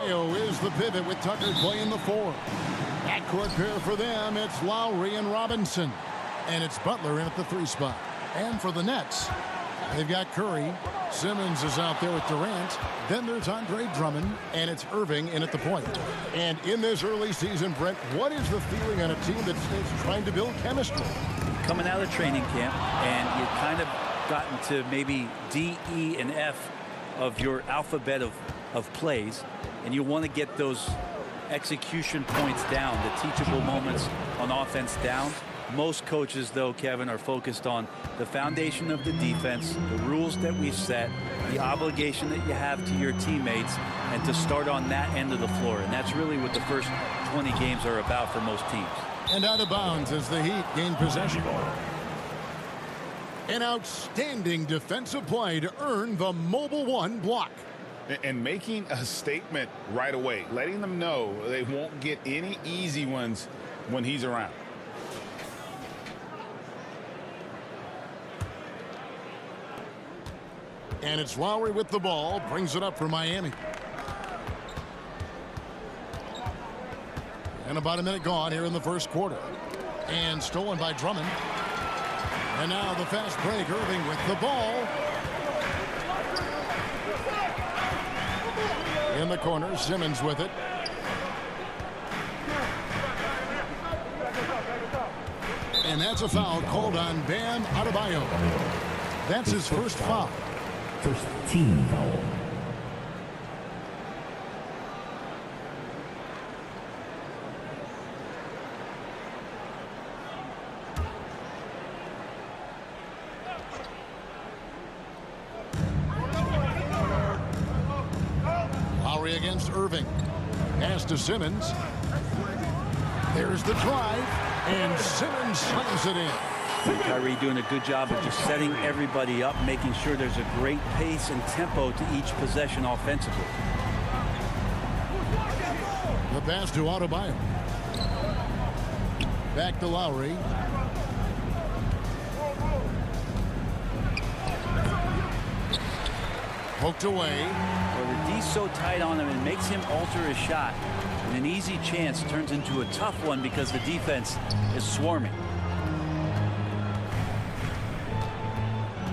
Is the pivot with Tucker playing the 4. Backcourt pair for them, it's Lowry and Robinson. And it's Butler in at the 3 spot. And for the Nets, they've got Curry. Simmons is out there with Durant. Then there's Andre Drummond, and it's Irving in at the point. And in this early season, Brent, what is the feeling on a team that's trying to build chemistry? Coming out of training camp, and you've kind of gotten to maybe D, E, and F of your alphabet of plays, and you want to get those execution points down, the teachable moments on offense down. Most coaches, though, Kevin, are focused on the foundation of the defense, the rules that we set, the obligation that you have to your teammates, and to start on that end of the floor. And that's really what the first 20 games are about for most teams. And out of bounds as the Heat gain possession. An outstanding defensive play to earn the Mobile One block. And making a statement right away, letting them know they won't get any easy ones when he's around. And it's Lowry with the ball, brings it up for Miami. And about a minute gone here in the first quarter. And stolen by Drummond. And now the fast break, Irving with the ball. In the corner, Simmons with it. And that's a foul called on Bam Adebayo. That's his first foul. First team foul. Lowry against Irving. Pass to Simmons. There's the drive, and Simmons slams it in. Kyrie doing a good job of just setting everybody up, making sure there's a great pace and tempo to each possession offensively. The pass to Adebayo. Back to Lowry. Poked away. Well, the D's so tight on him, it makes him alter his shot. And an easy chance turns into a tough one because the defense is swarming.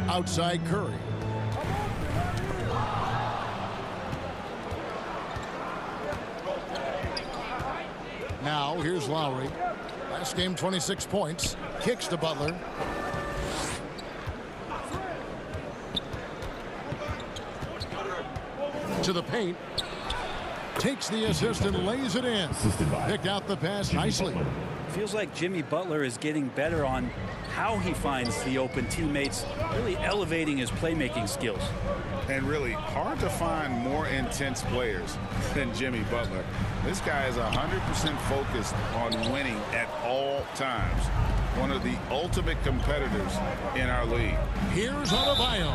Outside Curry. Now here's Lowry. Last game 26 points. Kicks to Butler. To the paint. Takes the assist and lays it in. Picked out the pass nicely. Feels like Jimmy Butler is getting better on how he finds the open teammates, really elevating his playmaking skills. And really hard to find more intense players than Jimmy Butler. This guy is 100% focused on winning at all times. One of the ultimate competitors in our league. Here's Adebayo,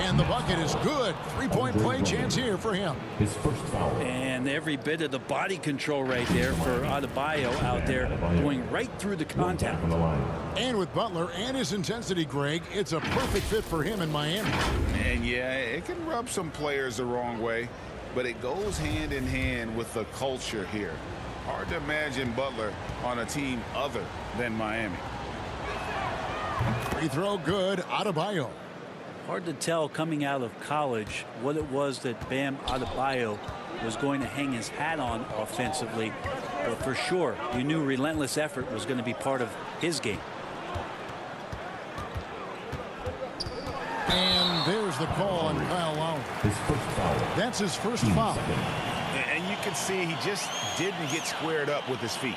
and the bucket is good. Three-point play chance here for him. His first foul. And every bit of the body control right there for Adebayo out there, going right through the contact. And with Butler and his intensity, Greg, it's a perfect fit for him in Miami. And yeah, it can rub some players the wrong way, but it goes hand in hand with the culture here. Hard to imagine Butler on a team other than Miami. Free throw good. Adebayo. Hard to tell coming out of college what it was that Bam Adebayo was going to hang his hat on offensively. But for sure, you knew relentless effort was going to be part of his game. And there's the call on Kyle Lowry. His first foul. That's his first foul. And you can see he just didn't get squared up with his feet.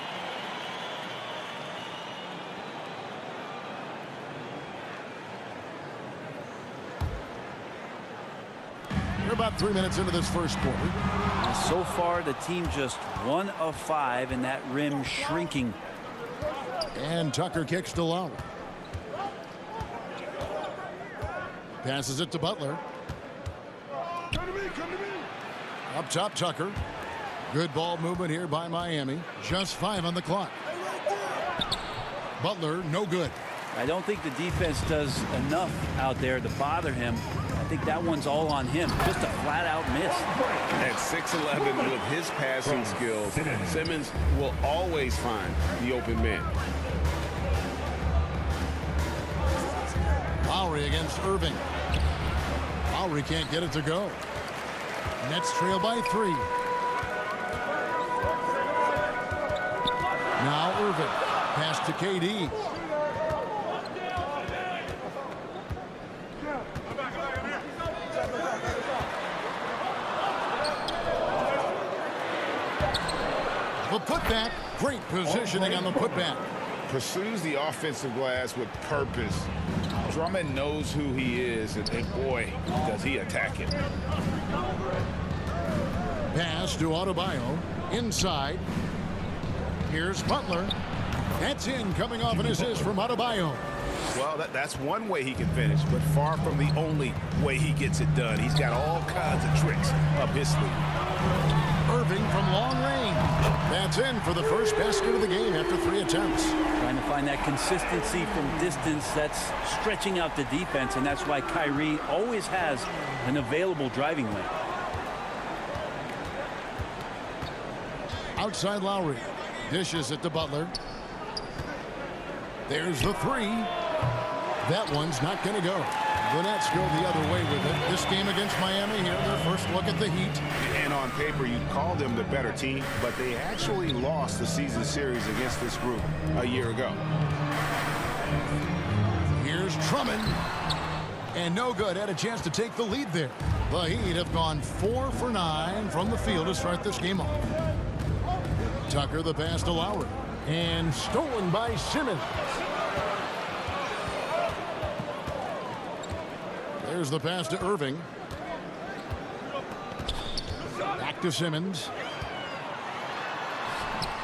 We're about 3 minutes into this first quarter. And so far, the team just 1 of 5, and that rim shrinking. And Tucker kicks to Lowry. Passes it to Butler. Up top, Tucker. Good ball movement here by Miami. Just 5 on the clock. Butler, no good. I don't think the defense does enough out there to bother him. think that one's all on him. Just a flat-out miss. At 6'11", with his passing skills, Simmons will always find the open man. Lowry against Irving. Lowry can't get it to go. Nets trail by 3. Now Irving. Pass to KD. The putback. Great positioning on the putback. Pursues the offensive glass with purpose. Drummond knows who he is, and boy, does he attack it. Pass to Adebayo. Inside. Here's Butler. That's in, coming off an assist from Adebayo. Well, that's one way he can finish, but far from the only way he gets it done. He's got all kinds of tricks up his sleeve. Irving from long range. That's in for the first basket of the game after 3 attempts. Trying to find that consistency from distance. That's stretching out the defense, and that's why Kyrie always has an available driving lane. Outside Lowry. Dishes it to Butler. There's the 3. That one's not going to go. The Nets go the other way with it. This game against Miami here, their first look at the Heat. And on paper, you'd call them the better team, but they actually lost the season series against this group a year ago. Here's Drummond. And no good. Had a chance to take the lead there. The Heat have gone 4 for 9 from the field to start this game off. Tucker the pass to Lowry. And stolen by Simmons. There's the pass to Irving. Back to Simmons.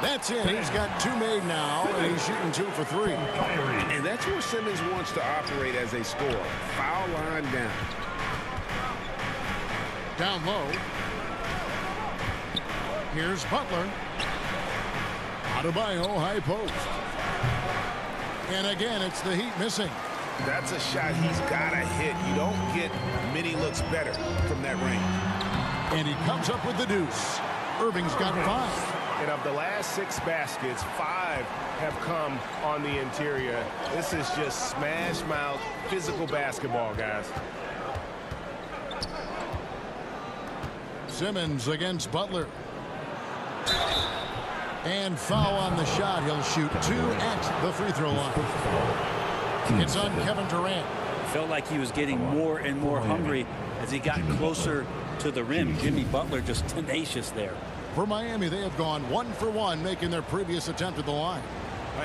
That's in. He's got 2 made now, and he's shooting 2 for 3. And that's where Simmons wants to operate as a scorer. Foul line down. Down low. Here's Butler. Adebayo, high post. And again, it's the Heat missing. That's a shot he's got to hit. You don't get many looks better from that range. And he comes up with the deuce. Irving's got 5. And of the last 6 baskets, 5 have come on the interior. This is just smash mouth physical basketball, guys. Simmons against Butler. And foul on the shot. He'll shoot 2 at the free throw line. It's on Kevin Durant. Felt like he was getting more and more hungry as he got closer to the rim. Jimmy Butler just tenacious there. For Miami, they have gone 1 for 1, making their previous attempt at the line.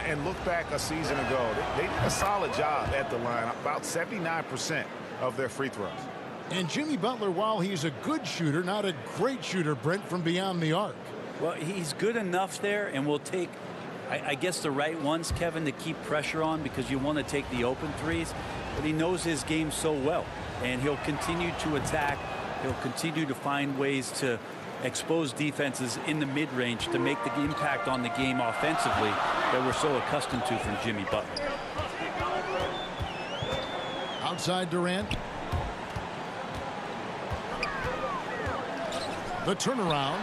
And look back a season ago. They did a solid job at the line, about 79% of their free throws. And Jimmy Butler, while he's a good shooter, not a great shooter, Brent, from beyond the arc. Well, he's good enough there, and will take, I guess, the right ones, Kevin, to keep pressure on, because you want to take the open threes. But he knows his game so well, and he'll continue to attack. He'll continue to find ways to expose defenses in the mid-range to make the impact on the game offensively that we're so accustomed to from Jimmy Butler. Outside Durant. The turnaround.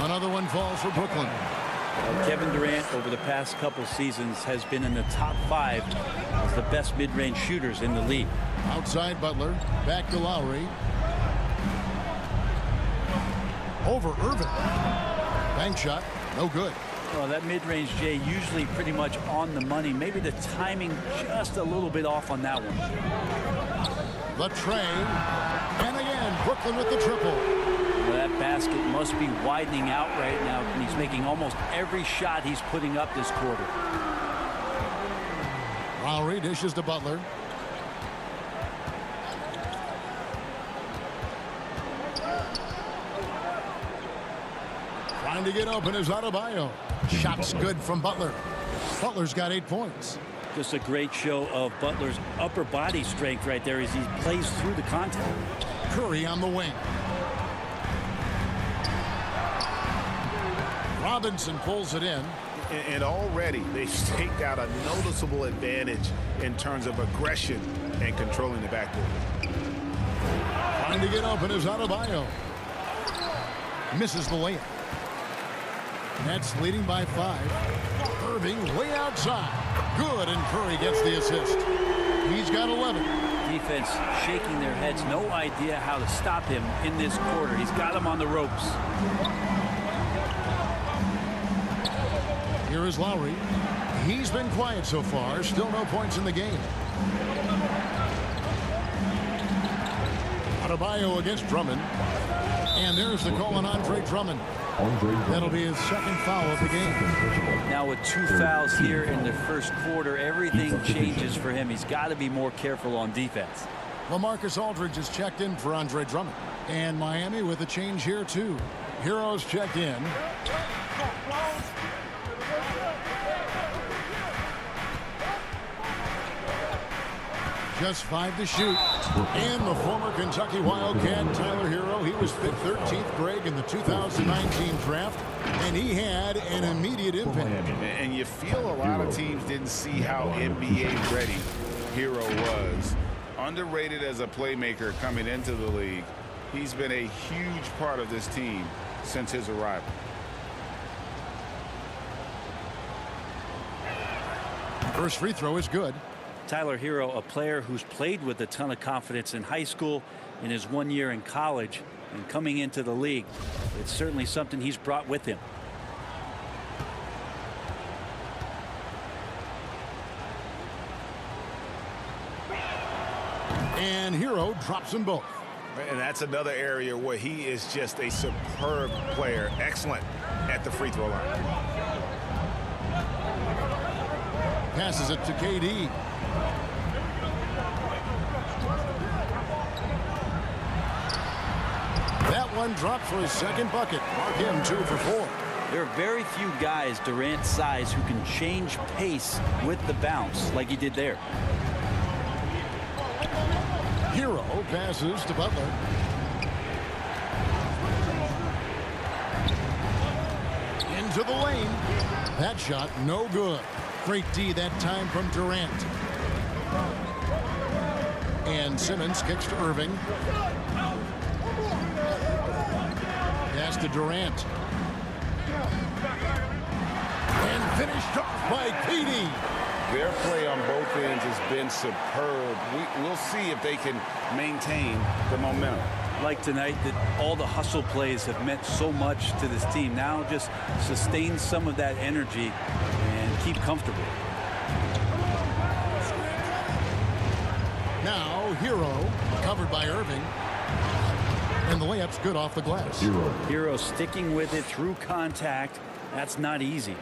Another one falls for Brooklyn. Well, Kevin Durant over the past couple seasons has been in the top 5 as the best mid-range shooters in the league. Outside Butler. Back to Lowry. Over Irving. Bank shot. No good. Well, that mid-range, Jay, usually pretty much on the money. Maybe the timing just a little bit off on that one. The tray. And again, Brooklyn with the triple. Well, that basket must be widening out right now, and he's making almost every shot he's putting up this quarter. Lowry dishes to Butler. Trying to get open is Adebayo. Shot's good from Butler. Butler's got 8 points. Just a great show of Butler's upper body strength right there as he plays through the contact. Curry on the wing. Robinson pulls it in. And already they've staked out a noticeable advantage in terms of aggression and controlling the backcourt. Trying to get open is Adebayo. Misses the layup. Nets leading by 5. Irving way outside. Good, and Curry gets the assist. He's got 11. Defense shaking their heads. No idea how to stop him in this quarter. He's got him on the ropes. Here is Lowry. He's been quiet so far. Still no points in the game. Adebayo against Drummond. And there's the call on Andre Drummond. That'll be his second foul of the game. Now with 2 fouls here in the first quarter, everything changes for him. He's got to be more careful on defense. LaMarcus Aldridge is checked in for Andre Drummond. And Miami with a change here too. Heroes checked in. Just 5 to shoot. And the former Kentucky Wildcat, Tyler Hero, he was picked 13th Greg in the 2019 draft, and he had an immediate impact. And you feel a lot of teams didn't see how NBA ready Hero was. Underrated as a playmaker coming into the league. He's been a huge part of this team since his arrival. First free throw is good. Tyler Hero, a player who's played with a ton of confidence in high school, in his 1 year in college, and coming into the league. It's certainly something he's brought with him. And Hero drops them both. And that's another area where he is just a superb player. Excellent at the free throw line. Passes it to KD. That one dropped for his second bucket. Mark him 2 for 4. There are very few guys Durant's size who can change pace with the bounce like he did there. Hero passes to Butler. Into the lane. That shot no good. Great D that time from Durant. And Simmons kicks to Irving. Pass to Durant. And finished off by KD. Their play on both ends has been superb. We'll see if they can maintain the momentum. Like tonight, that all the hustle plays have meant so much to this team. Now just sustain some of that energy and keep comfortable. Now Hero covered by Irving. And the layup's good off the glass. Hero sticking with it through contact. That's not easy.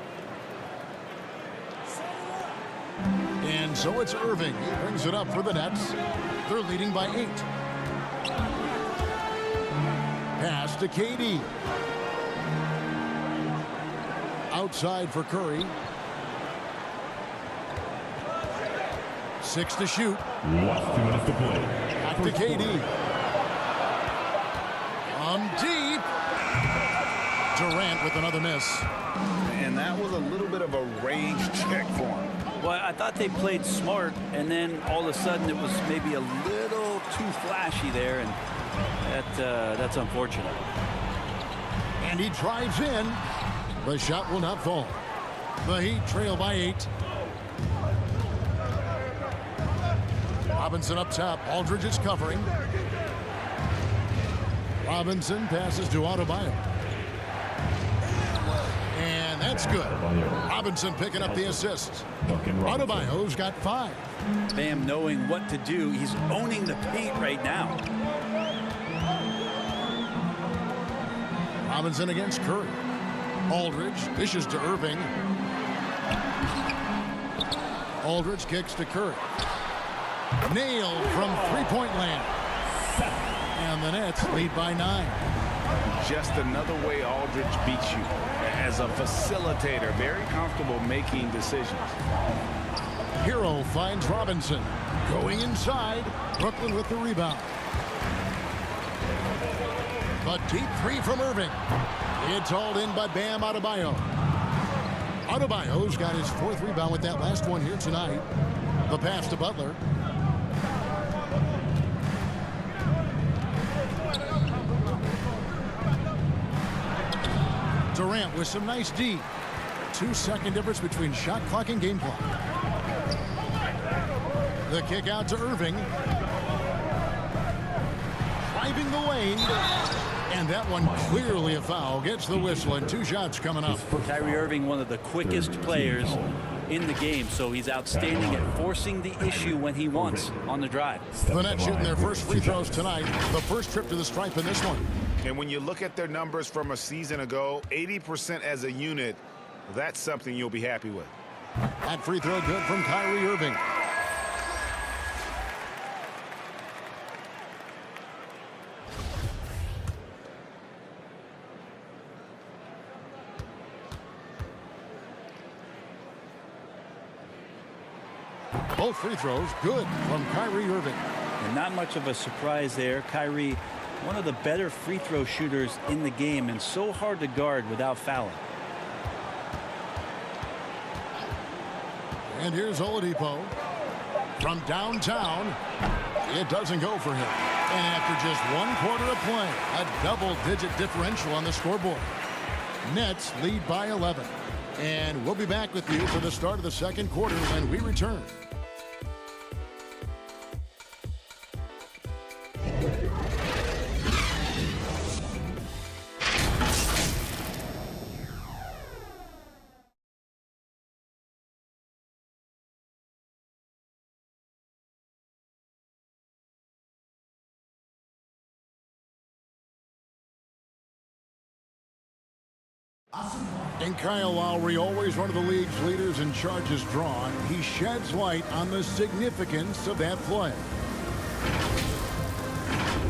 And so it's Irving. He brings it up for the Nets. They're leading by 8. Pass to KD. Outside for Curry. 6 to shoot. Last 2 minutes to play. Back to KD. Deep. Durant with another miss. And that was a little bit of a range check for him. Well, I thought they played smart, and then all of a sudden it was maybe a little too flashy there, and that's unfortunate. And he drives in. The shot will not fall. The Heat trail by 8. Robinson up top. Aldridge is covering. Robinson passes to Adebayo. And that's good. Robinson picking up the assist. Adebayo's got 5. Bam knowing what to do. He's owning the paint right now. Robinson against Curry. Aldridge dishes to Irving. Aldridge kicks to Curry. Nailed from three-point land. And the Nets lead by 9. Just another way Aldridge beats you. As a facilitator, very comfortable making decisions. Hero finds Robinson. Going inside. Brooklyn with the rebound. A deep 3 from Irving. It's hauled in by Bam Adebayo. Adebayo's got his 4th rebound with that last one here tonight. The pass to Butler. Durant with some nice D. 2-second difference between shot clock and game clock. The kick out to Irving. Driving the lane. And that one clearly a foul. Gets the whistle and 2 shots coming up. Kyrie Irving, one of the quickest players in the game, so he's outstanding at forcing the issue when he wants on the drive. The Nets shooting their first free throws tonight. The first trip to the stripe in this one. And when you look at their numbers from a season ago, 80% as a unit, that's something you'll be happy with. That free throw good from Kyrie Irving. Both free throws good from Kyrie Irving. And not much of a surprise there. Kyrie, one of the better free throw shooters in the game and so hard to guard without fouling. And here's Oladipo from downtown. It doesn't go for him. And after just 1 quarter of play, a double-digit differential on the scoreboard. Nets lead by 11. And we'll be back with you for the start of the second quarter when we return. And Kyle Lowry, always one of the league's leaders in charges drawn. He sheds light on the significance of that play.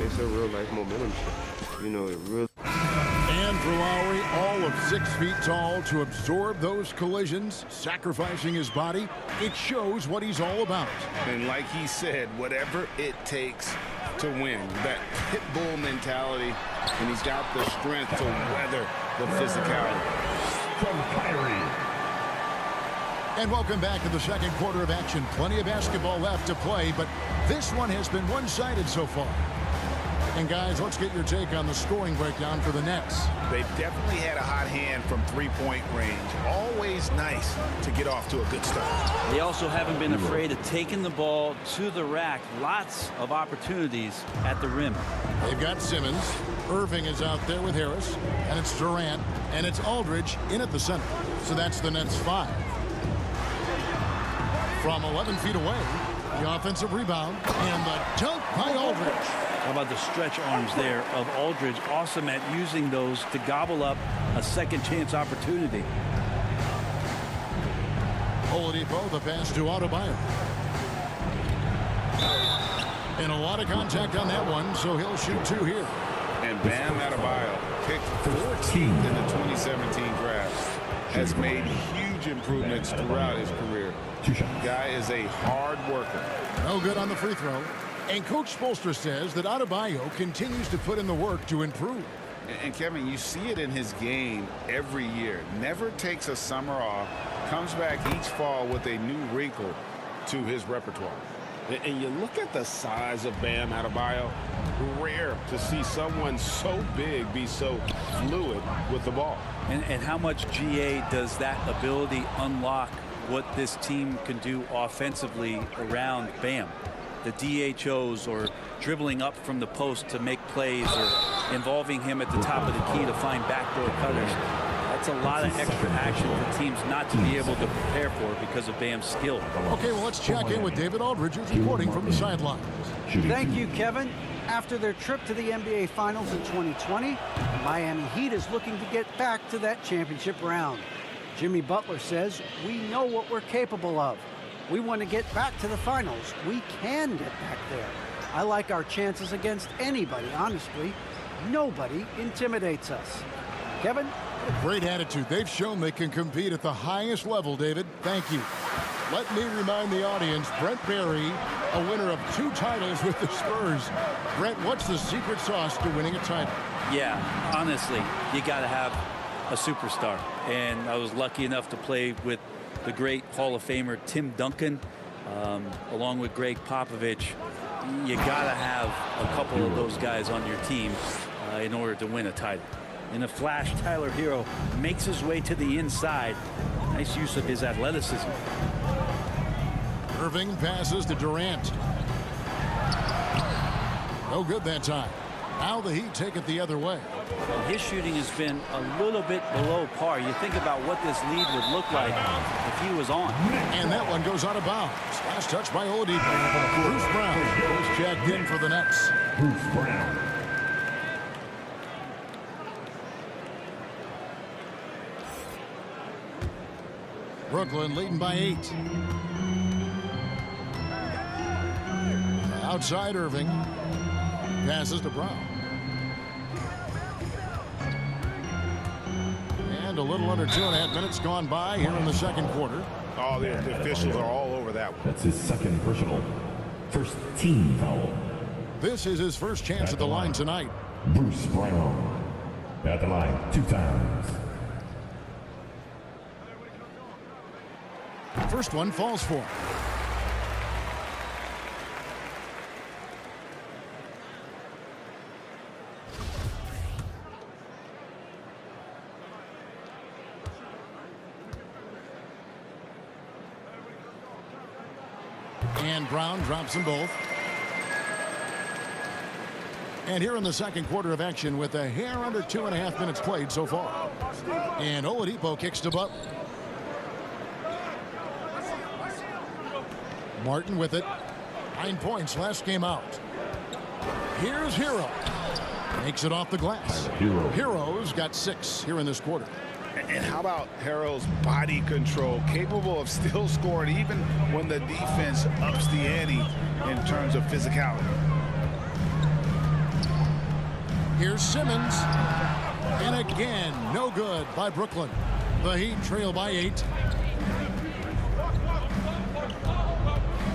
It's a real life momentum shift. You know, it really. And for Lowry, all of 6 feet tall to absorb those collisions, sacrificing his body, it shows what he's all about. And like he said, whatever it takes to win, that pit bull mentality, and he's got the strength to weather the physicality. From Kyrie. And welcome back to the second quarter of action. Plenty of basketball left to play, but this one has been one-sided so far. And guys, let's get your take on the scoring breakdown for the Nets. They've definitely had a hot hand from three-point range. Always nice to get off to a good start. They also haven't been afraid of taking the ball to the rack. Lots of opportunities at the rim. They've got Simmons. Irving is out there with Harris. And it's Durant. And it's Aldridge in at the center. So that's the Nets 5. From 11 feet away, the offensive rebound. And the dunk by Aldridge. How about the stretch arms there of Aldridge? Awesome at using those to gobble up a second chance opportunity. Oladipo, the pass to Adebayo. And a lot of contact on that one, so he'll shoot 2 here. And Bam Adebayo, picked 14th in the 2017 draft, has made huge improvements throughout his career. Guy is a hard worker. No good on the free throw. And Coach Spoelstra says that Adebayo continues to put in the work to improve. And Kevin, you see it in his game every year. Never takes a summer off, comes back each fall with a new wrinkle to his repertoire. And you look at the size of Bam Adebayo, rare to see someone so big be so fluid with the ball. And how much GA does that ability unlock what this team can do offensively around Bam? The DHOs or dribbling up from the post to make plays or involving him at the top of the key to find backdoor cutters. That's a lot of extra action for teams not to be able to prepare for because of Bam's skill. Okay, well, let's check in with David Aldridge, who's reporting from the sidelines. Thank you, Kevin. After their trip to the NBA Finals in 2020, Miami Heat is looking to get back to that championship round. Jimmy Butler says, we know what we're capable of. We want to get back to the finals. We can get back there. I like our chances against anybody, honestly. Nobody intimidates us. Kevin? Great attitude. They've shown they can compete at the highest level, David. Thank you. Let me remind the audience, Brent Barry, a winner of 2 titles with the Spurs. Brent, what's the secret sauce to winning a title? Yeah, honestly, you got to have a superstar. And I was lucky enough to play with the great Hall of Famer Tim Duncan, along with Greg Popovich. You got to have a couple of those guys on your team in order to win a title. In a flash, Tyler Hero makes his way to the inside. Nice use of his athleticism. Irving passes to Durant. No good that time. Now the Heat take it the other way. And his shooting has been a little bit below par. You think about what this lead would look like if he was on. And that one goes out of bounds. Last touch by Oladipo. Bruce Brown was checked in for the Nets. Bruce Brown. Brooklyn leading by 8. Outside Irving. Passes to Brown. And a little under 2.5 minutes gone by here in the second quarter. Oh, the officials are all over that one. That's his second personal. First team foul. This is his first chance at the line tonight. Bruce Brown. At the line 2 times. First one falls for him. And Brown drops them both. And here in the second quarter of action with a hair under 2.5 minutes played so far. And Oladipo kicks to Butler. Martin with it. 9 points last game out. Here's Hero. Makes it off the glass. Hero's got 6 here in this quarter. And how about Harrell's body control, capable of still scoring even when the defense ups the ante in terms of physicality. Here's Simmons. And again, no good by Brooklyn. The Heat trail by 8.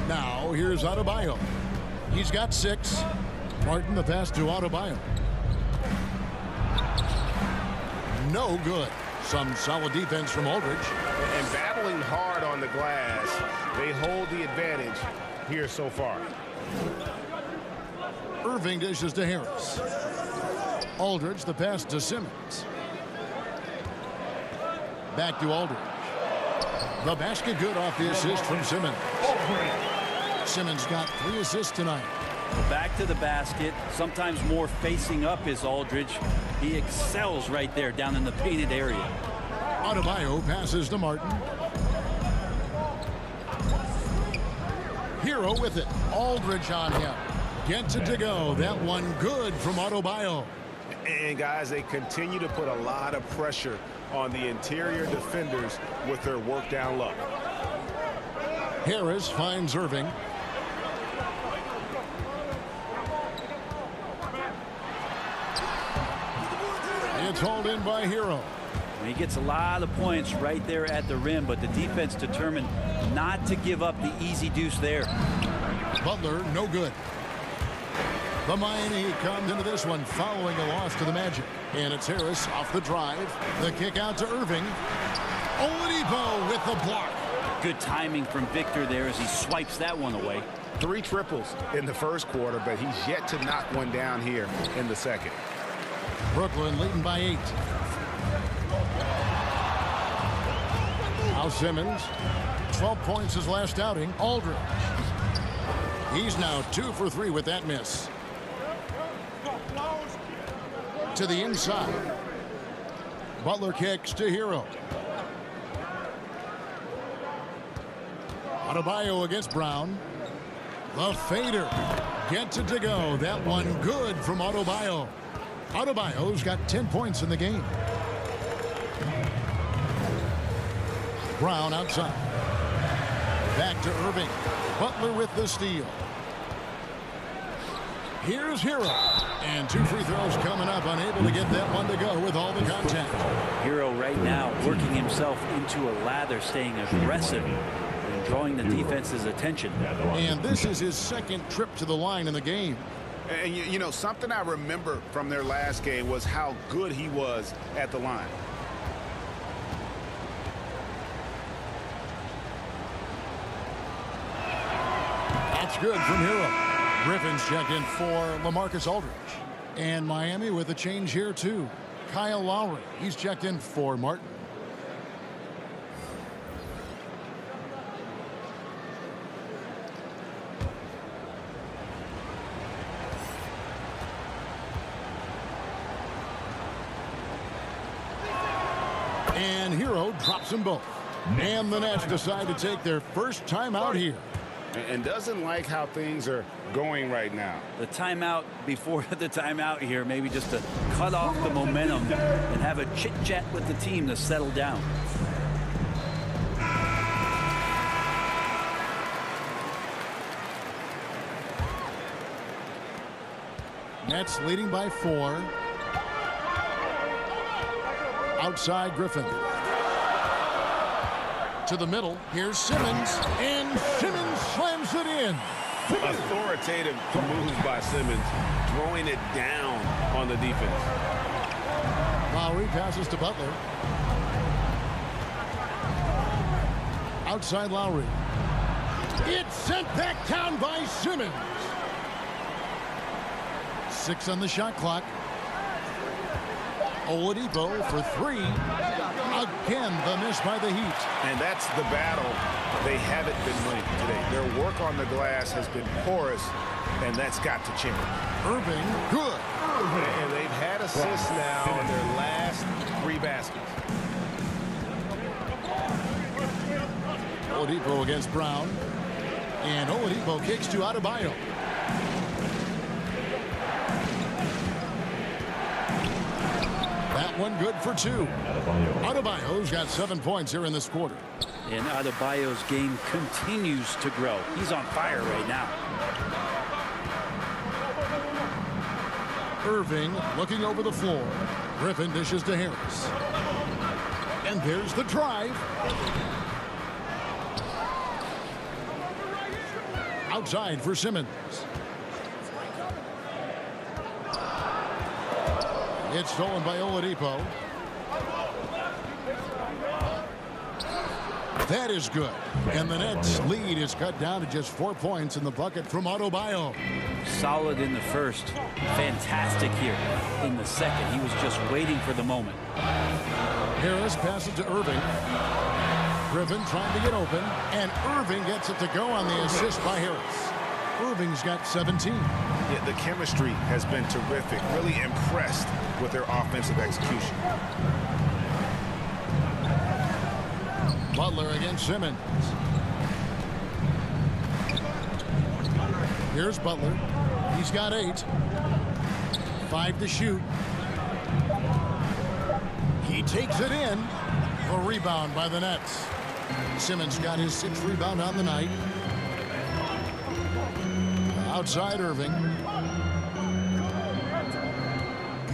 Now here's Adebayo. He's got 6. Martin the pass to Adebayo. No good. Some solid defense from Aldridge. And battling hard on the glass, they hold the advantage here so far. Irving dishes to Harris. Aldridge the pass to Simmons. Back to Aldridge. The basket good off the assist from Simmons. Simmons got 3 assists tonight. Back to the basket. Sometimes more facing up is Aldridge. He excels right there down in the painted area. Adebayo passes to Martin. Hero with it. Aldridge on him. Gets it to go. That one good from Adebayo. And guys, they continue to put a lot of pressure on the interior defenders with their work down low. Harris finds Irving. It's hauled in by Hero. He gets a lot of points right there at the rim, but the defense determined not to give up the easy deuce there. Butler, no good. The Miami Heat comes into this one following a loss to the Magic. And it's Harris off the drive. The kick out to Irving. Oladipo with the block. Good timing from Victor there as he swipes that one away. 3 triples in the first quarter, but he's yet to knock one down here in the second. Brooklyn leading by 8. Now Simmons. 12 points his last outing. Aldridge. He's now 2 for 3 with that miss. To the inside. Butler kicks to Hero. Adebayo against Brown. The fader gets it to go. That one good from Adebayo. Adebayo's got 10 points in the game. Brown outside. Back to Irving. Butler with the steal. Here's Hero. And 2 free throws coming up. Unable to get that one to go with all the contact. Hero right now working himself into a lather, staying aggressive and drawing the defense's attention. And this is his second trip to the line in the game. And you know, something I remember from their last game was how good he was at the line. That's good from Hero. Griffin's checked in for LaMarcus Aldridge. And Miami with a change here, too. Kyle Lowry. He's checked in for Martin. And Hero drops them both. And the Nets decide to take their first timeout here. And doesn't like how things are going right now. The timeout before the timeout here, maybe just to cut off the momentum and have a chit-chat with the team to settle down. Nets leading by 4. Outside Griffin. To the middle. Here's Simmons. And Simmons slams it in. Authoritative move by Simmons, throwing it down on the defense. Lowry passes to Butler. Outside Lowry. It's sent back down by Simmons. 6 on the shot clock. Oladipo for 3. Again, the miss by the Heat. And that's the battle they haven't been winning today. Their work on the glass has been porous, and that's got to change. Irving, good. And they've had assists now in their last 3 baskets. Oladipo against Brown. And Oladipo kicks to Adebayo. That one good for 2. Adebayo's got 7 points here in this quarter. And Adebayo's game continues to grow. He's on fire right now. Irving looking over the floor. Griffin dishes to Harris. And there's the drive. Outside for Simmons. It's stolen by Oladipo. That is good. And the Nets lead is cut down to just 4 points in the bucket from Adebayo. Solid in the first. Fantastic here in the second. He was just waiting for the moment. Harris passes to Irving. Griffin trying to get open. And Irving gets it to go on the assist by Harris. Irving's got 17. Yeah, the chemistry has been terrific. Really impressed with their offensive execution. Butler against Simmons. Here's Butler. He's got 8. 5 to shoot. He takes it in. A rebound by the Nets. Simmons got his 6th rebound on the night. Outside Irving.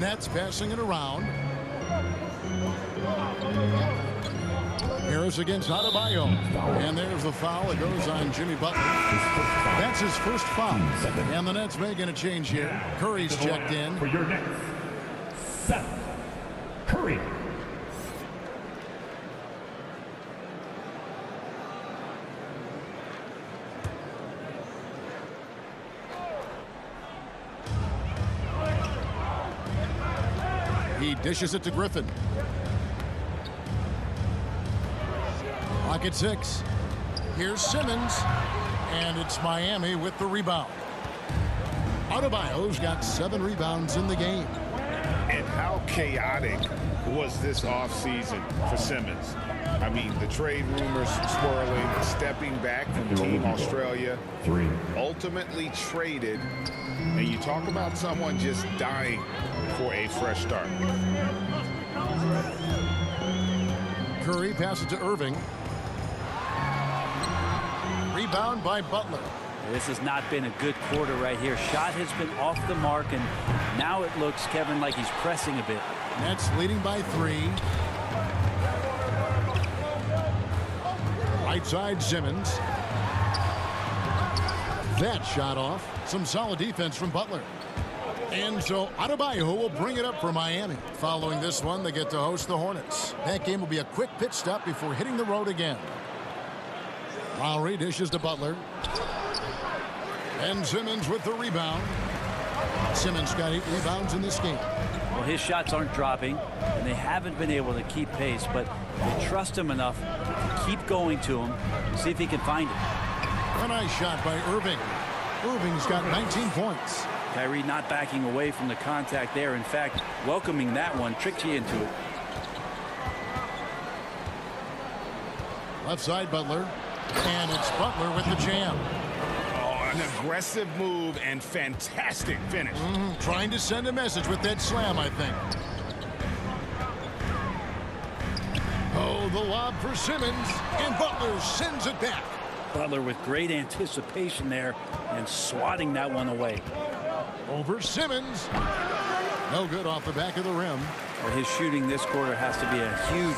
Nets passing it around. Harris against Adebayo. And there's the foul. It goes on Jimmy Butler. That's his first foul. And the Nets making a change here. Curry's checked in. For your Nets, Seth Curry. He dishes it to Griffin. Clock at 6. Here's Simmons. And it's Miami with the rebound. Adebayo's got 7 rebounds in the game. And how chaotic was this offseason for Simmons? I mean, the trade rumors swirling, stepping back from Team Australia, 3. ultimately traded, and you talk about someone just dying for a fresh start. Curry passes to Irving. Rebound by Butler. This has not been a good quarter right here. Shot has been off the mark, and now it looks, Kevin, like he's pressing a bit. Nets leading by 3. Right side Simmons. That shot off. Some solid defense from Butler. And so Adebayo will bring it up for Miami. Following this one, they get to host the Hornets. That game will be a quick pit stop before hitting the road again. Lowry dishes to Butler. And Simmons with the rebound. Simmons got 8 rebounds in this game. Well, his shots aren't dropping, and they haven't been able to keep pace, but they trust him enough to keep going to him, see if he can find it. A nice shot by Irving. Irving's got 19 points. Kyrie not backing away from the contact there. In fact, welcoming that one, tricked you into it. Left side, Butler. And it's Butler with the jam. Oh, an aggressive move and fantastic finish. Trying to send a message with that slam, I think. Oh, the lob for Simmons. And Butler sends it back. Butler with great anticipation there and swatting that one away. Over Simmons. No good off the back of the rim. Well, his shooting this quarter has to be a huge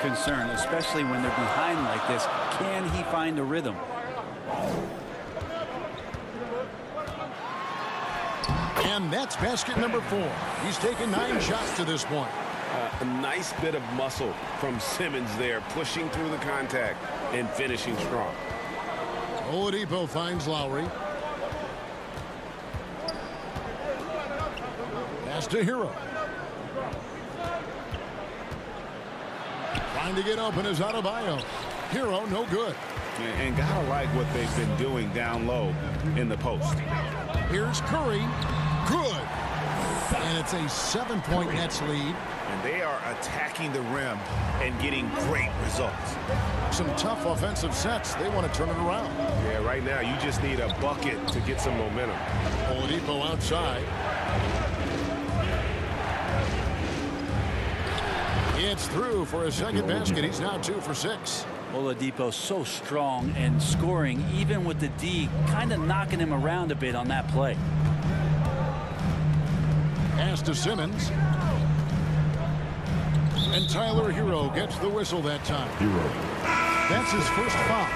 concern, especially when they're behind like this. Can he find the rhythm? And that's basket number 4. He's taken 9 shots to this point. A nice bit of muscle from Simmons there, pushing through the contact and finishing strong. Oladipo finds Lowry. Pass to Hero. Trying to get open is Adebayo. Hero, no good. And gotta like what they've been doing down low in the post. Here's Curry. Good. And it's a 7-point Nets lead. And they are attacking the rim and getting great results. Some tough offensive sets. They want to turn it around. Yeah, right now you just need a bucket to get some momentum. Oladipo outside. It's through for a second basket. He's now 2 for 6. Oladipo so strong and scoring, even with the D kind of knocking him around a bit on that play. Pass to Simmons. And Tyler Hero gets the whistle that time. Hero. That's his first foul.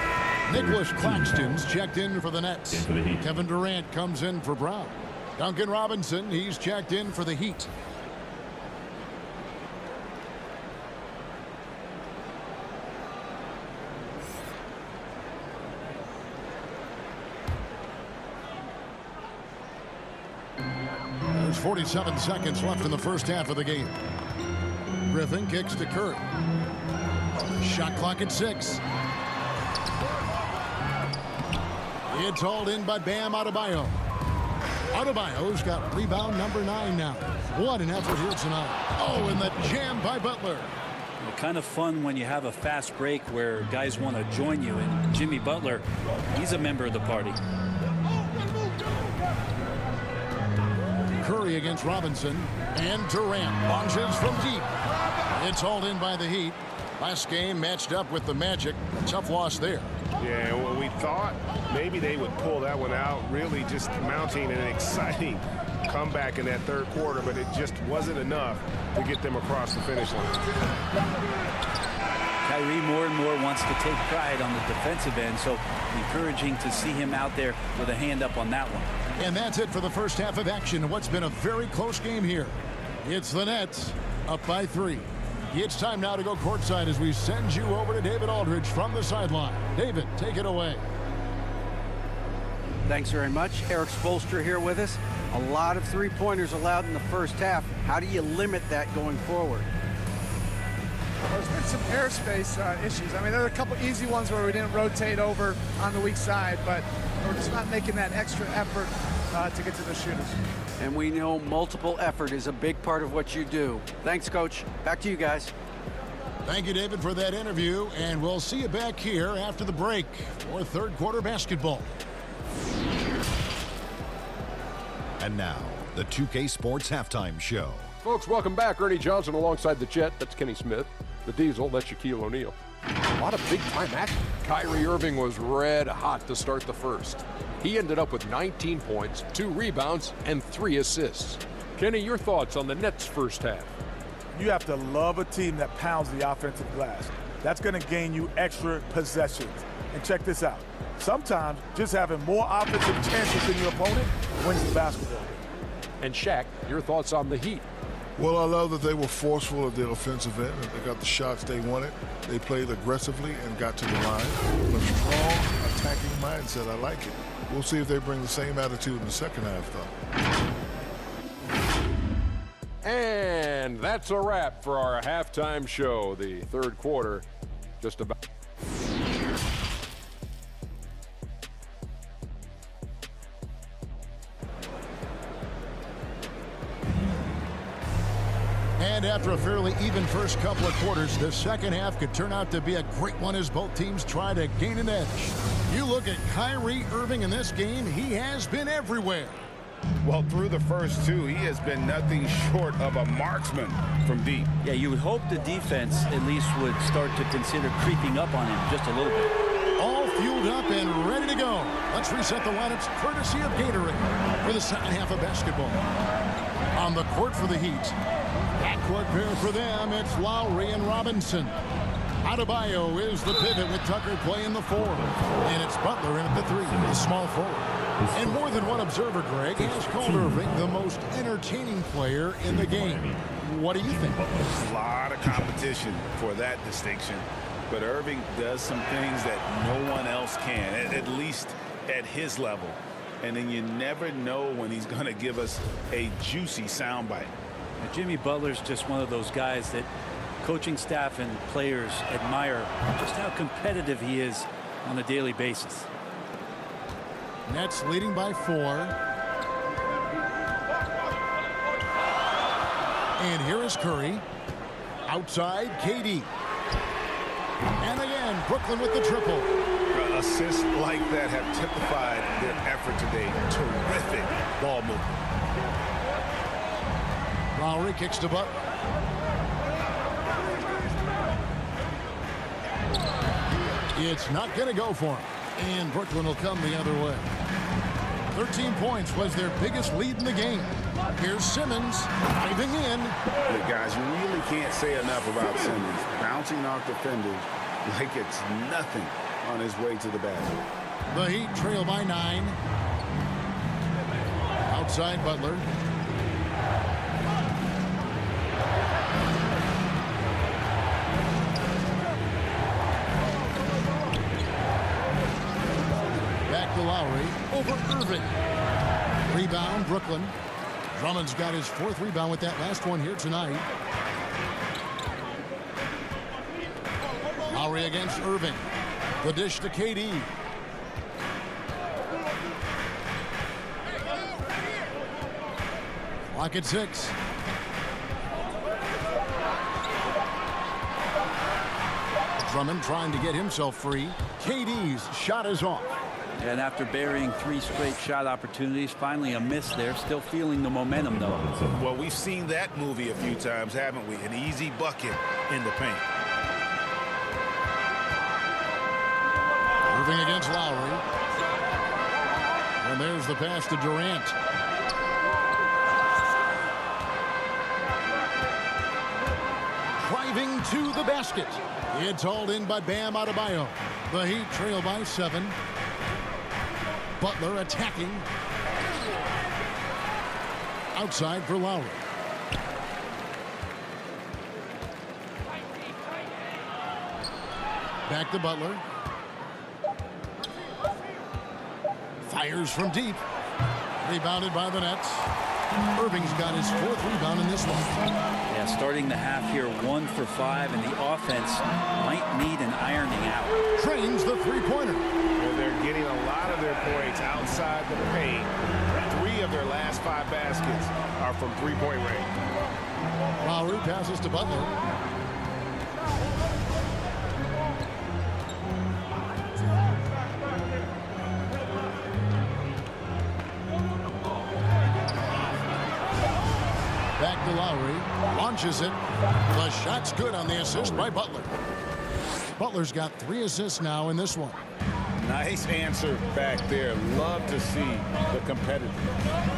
Nicholas Claxton's checked in for the Nets. In for the Heat. Kevin Durant comes in for Brown. Duncan Robinson, he's checked in for the Heat. There's 47 seconds left in the first half of the game. Griffin kicks to Curry. Shot clock at 6. It's hauled in by Bam Adebayo. Adebayo's got rebound number 9 now. What an effort here tonight. Oh, and the jam by Butler. Well, kind of fun when you have a fast break where guys want to join you. And Jimmy Butler, he's a member of the party. Curry against Robinson. And Durant launches from deep. It's hauled in by the Heat. Last game matched up with the Magic. Tough loss there. Yeah, well, we thought maybe they would pull that one out, really just mounting an exciting comeback in that third quarter, but it just wasn't enough to get them across the finish line. Kyrie more and more wants to take pride on the defensive end, so encouraging to see him out there with a hand up on that one. And that's it for the first half of action. What's been a very close game here. It's the Nets up by 3. It's time now to go courtside as we send you over to David Aldridge from the sideline. David, take it away. Thanks very much. Eric Spoelstra here with us. A lot of three-pointers allowed in the first half. How do you limit that going forward? Well, there's been some airspace issues. I mean, there are a couple easy ones where we didn't rotate over on the weak side, but we're just not making that extra effort to get to the shooters. And we know multiple effort is a big part of what you do. Thanks, Coach. Back to you guys. Thank you, David, for that interview, and we'll see you back here after the break for third quarter basketball. And now, the 2K Sports Halftime Show. Folks, welcome back. Ernie Johnson alongside the Jet. That's Kenny Smith. The Diesel, that's Shaquille O'Neal. A lot of big-time action. Kyrie Irving was red hot to start the first. He ended up with 19 points, 2 rebounds, and 3 assists. Kenny, your thoughts on the Nets' first half? You have to love a team that pounds the offensive glass. That's going to gain you extra possessions. And check this out. Sometimes just having more offensive chances than your opponent wins the basketball game. And Shaq, your thoughts on the Heat? Well, I love that they were forceful at the offensive end. They got the shots they wanted. They played aggressively and got to the line. A strong attacking mindset. I like it. We'll see if they bring the same attitude in the second half, though. And that's a wrap for our halftime show. The third quarter just about. And after a fairly even first couple of quarters, the second half could turn out to be a great one as both teams try to gain an edge. You look at Kyrie Irving in this game, he has been everywhere. Well, through the first two, he has been nothing short of a marksman from deep. Yeah, you would hope the defense at least would start to consider creeping up on him just a little bit. All fueled up and ready to go. Let's reset the lineups courtesy of Gatorade for the second half of basketball. On the court for the Heat. Backcourt pair for them, it's Lowry and Robinson. Adebayo is the pivot with Tucker playing the 4. And it's Butler in at the 3, the small forward. And more than one observer, Greg, has called Irving the most entertaining player in the game. What do you think? A lot of competition for that distinction. But Irving does some things that no one else can, at least at his level. And then you never know when he's going to give us a juicy soundbite. Jimmy Butler's just one of those guys that coaching staff and players admire just how competitive he is on a daily basis. Nets leading by 4. And here is Curry. Outside, KD. And again, Brooklyn with the triple. Assists like that have typified their effort today. Terrific ball movement. Lowry kicks to Butler. It's not going to go for him. And Brooklyn will come the other way. 13 points was their biggest lead in the game. Here's Simmons diving in. Hey guys, you really can't say enough about Simmons. Bouncing off defenders like it's nothing on his way to the basket. The Heat trail by 9. Outside Butler. Back to Lowry over Irving. Rebound Brooklyn. Drummond's got his 4th rebound with that last one here tonight. Lowry against Irving. The dish to KD. Clock at 6. Drummond trying to get himself free. KD's shot is off. And after burying 3 straight shot opportunities, finally a miss there. Still feeling the momentum, though. Well, we've seen that movie a few times, haven't we? An easy bucket in the paint. Irving against Lowry. And there's the pass to Durant. Driving to the basket. It's hauled in by Bam Adebayo. The Heat trail by 7. Butler attacking. Outside for Lowry. Back to Butler. Fires from deep. Rebounded by the Nets. Irving's got his 4th rebound in this one. Yeah, starting the half here 1 for 5, and the offense might need an ironing out. Trains the 3-pointer. Well, they're getting a lot of their points outside the paint. 3 of their last 5 baskets are from 3-point range. Lowry passes to Butler. Back to Lowry. Launches it. The shot's good on the assist by Butler. Butler's got 3 assists now in this one. Nice answer back there. Love to see the competitive.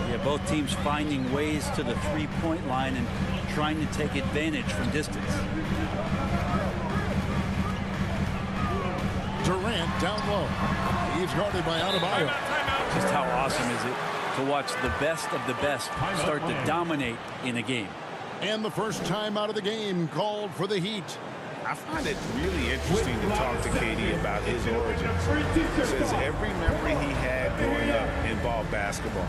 Yeah, both teams finding ways to the 3-point line and trying to take advantage from distance. Durant down low. He's guarded by Adebayo. Just how awesome is it to watch the best of the best start to dominate in a game. And the first time out of the game called for the Heat. I find it really interesting to talk to KD about his origins. He says every memory he had growing up involved basketball.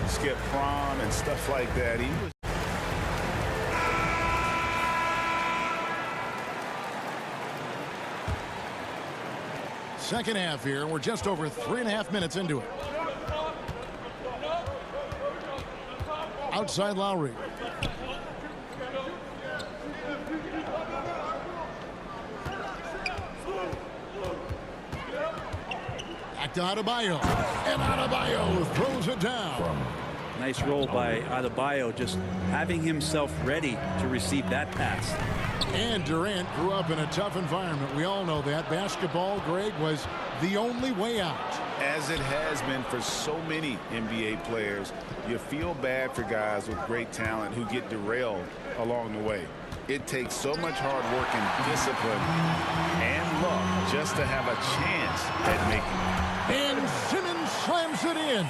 Skip prom and stuff like that. second half here. We're just over 3.5 minutes into it. Outside Lowry. Back to Adebayo. And Adebayo throws it down. Nice roll by Adebayo, just having himself ready to receive that pass. And Durant grew up in a tough environment. We all know that. Basketball, Greg, was the only way out. As it has been for so many NBA players, you feel bad for guys with great talent who get derailed along the way. It takes so much hard work and discipline and luck just to have a chance at making it. And Simmons slams it in.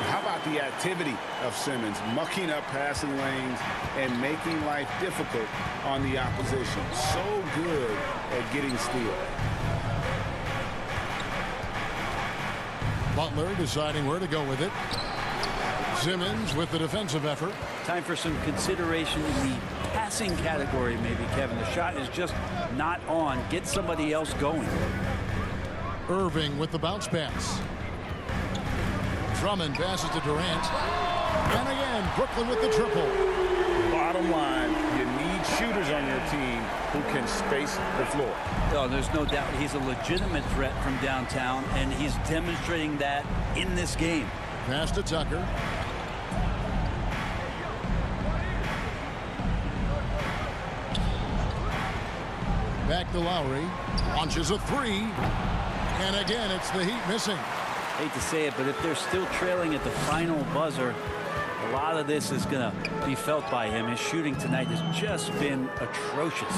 How about the activity of Simmons, mucking up passing lanes and making life difficult on the opposition. So good at getting steals. Butler deciding where to go with it. Simmons with the defensive effort. Time for some consideration in the passing category, maybe, Kevin. The shot is just not on. Get somebody else going. Irving with the bounce pass. Drummond passes to Durant. And again, Brooklyn with the triple. Bottom line, you need shooters on your team who can space the floor. Oh, there's no doubt he's a legitimate threat from downtown, and he's demonstrating that in this game. Pass to Tucker. Back to Lowry. Launches a three. And again, it's the Heat missing. Hate to say it, but if they're still trailing at the final buzzer, a lot of this is going to be felt by him. His shooting tonight has just been atrocious.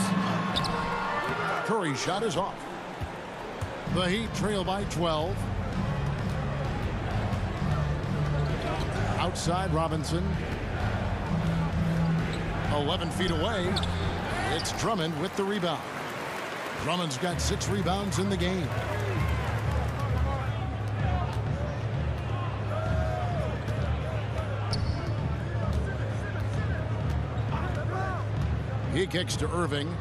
Curry's shot is off. The Heat trail by 12. Outside Robinson. 11 feet away. It's Drummond with the rebound. Drummond's got 6 rebounds in the game. He kicks to Irving.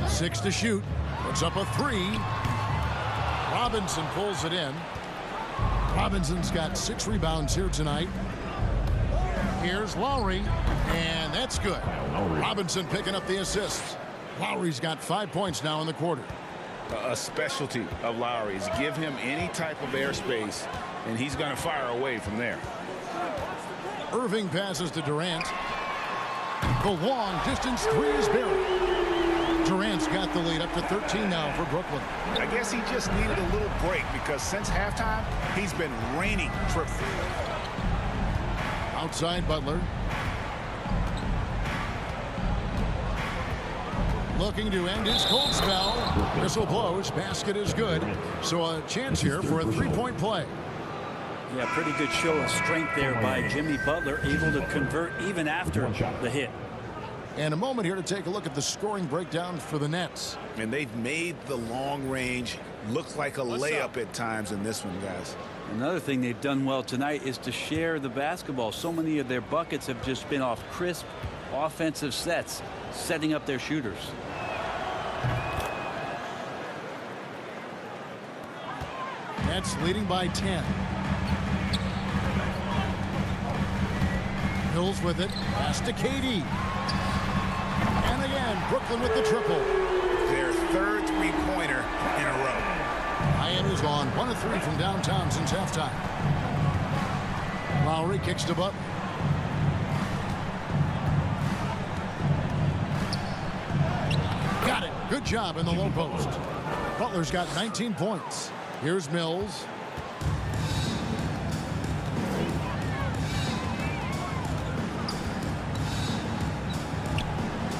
6 to shoot. Puts up a 3. Robinson pulls it in. Robinson's got 6 rebounds here tonight. Here's Lowry, and that's good. Robinson picking up the assists. Lowry's got 5 points now in the quarter. A specialty of Lowry's. Give him any type of airspace, and he's going to fire away from there. Irving passes to Durant. The long distance 3 is buried. Durant's got the lead up to 13 now for Brooklyn. I guess he just needed a little break because since halftime, he's been raining trips. Outside Butler. Looking to end his cold spell. Whistle blows. Basket is good. So a chance here for a 3-point play. Yeah, pretty good show of strength there by Jimmy Butler, able to convert even after the hit. And a moment here to take a look at the scoring breakdown for the Nets. And they've made the long range look like a layup at times in this one, guys. Another thing they've done well tonight is to share the basketball. So many of their buckets have just been off crisp offensive sets, setting up their shooters. Nets leading by 10. Hills with it. Pass to KD. And again, Brooklyn with the triple. Their third three-pointer in a row. Miami's gone 1 of 3 from downtown since halftime. Lowry kicks to Butler. Got it. Good job in the low post. Butler's got 19 points. Here's Mills.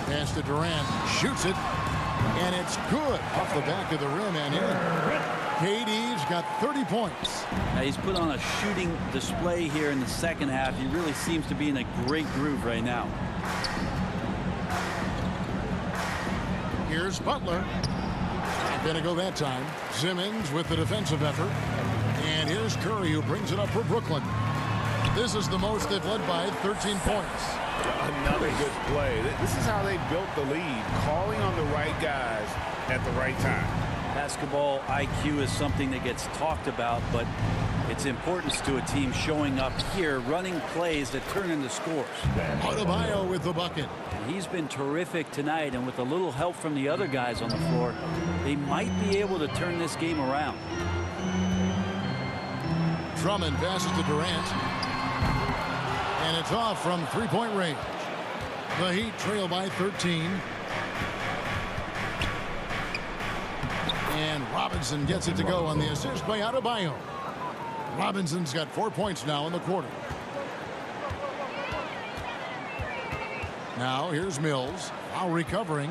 Pass to Durant. Shoots it. And it's good off the back of the rim and in. KD's got 30 points. Now he's put on a shooting display here in the second half. He really seems to be in a great groove right now. Here's Butler. Not going to go that time. Simmons with the defensive effort. And here's Curry, who brings it up for Brooklyn. This is the most they've led by 13 points. Another good play. This is how they built the lead, calling on the right guys at the right time. Basketball IQ is something that gets talked about, but its importance to a team showing up here, running plays that turn into scores. Adebayo with the bucket. And he's been terrific tonight, and with a little help from the other guys on the floor, they might be able to turn this game around. Drummond passes to Durant. And it's off from three-point range. The Heat trail by 13. And Robinson gets it to go on the assist by Adebayo. Robinson's got 4 points now in the quarter. Now here's Mills. Now recovering.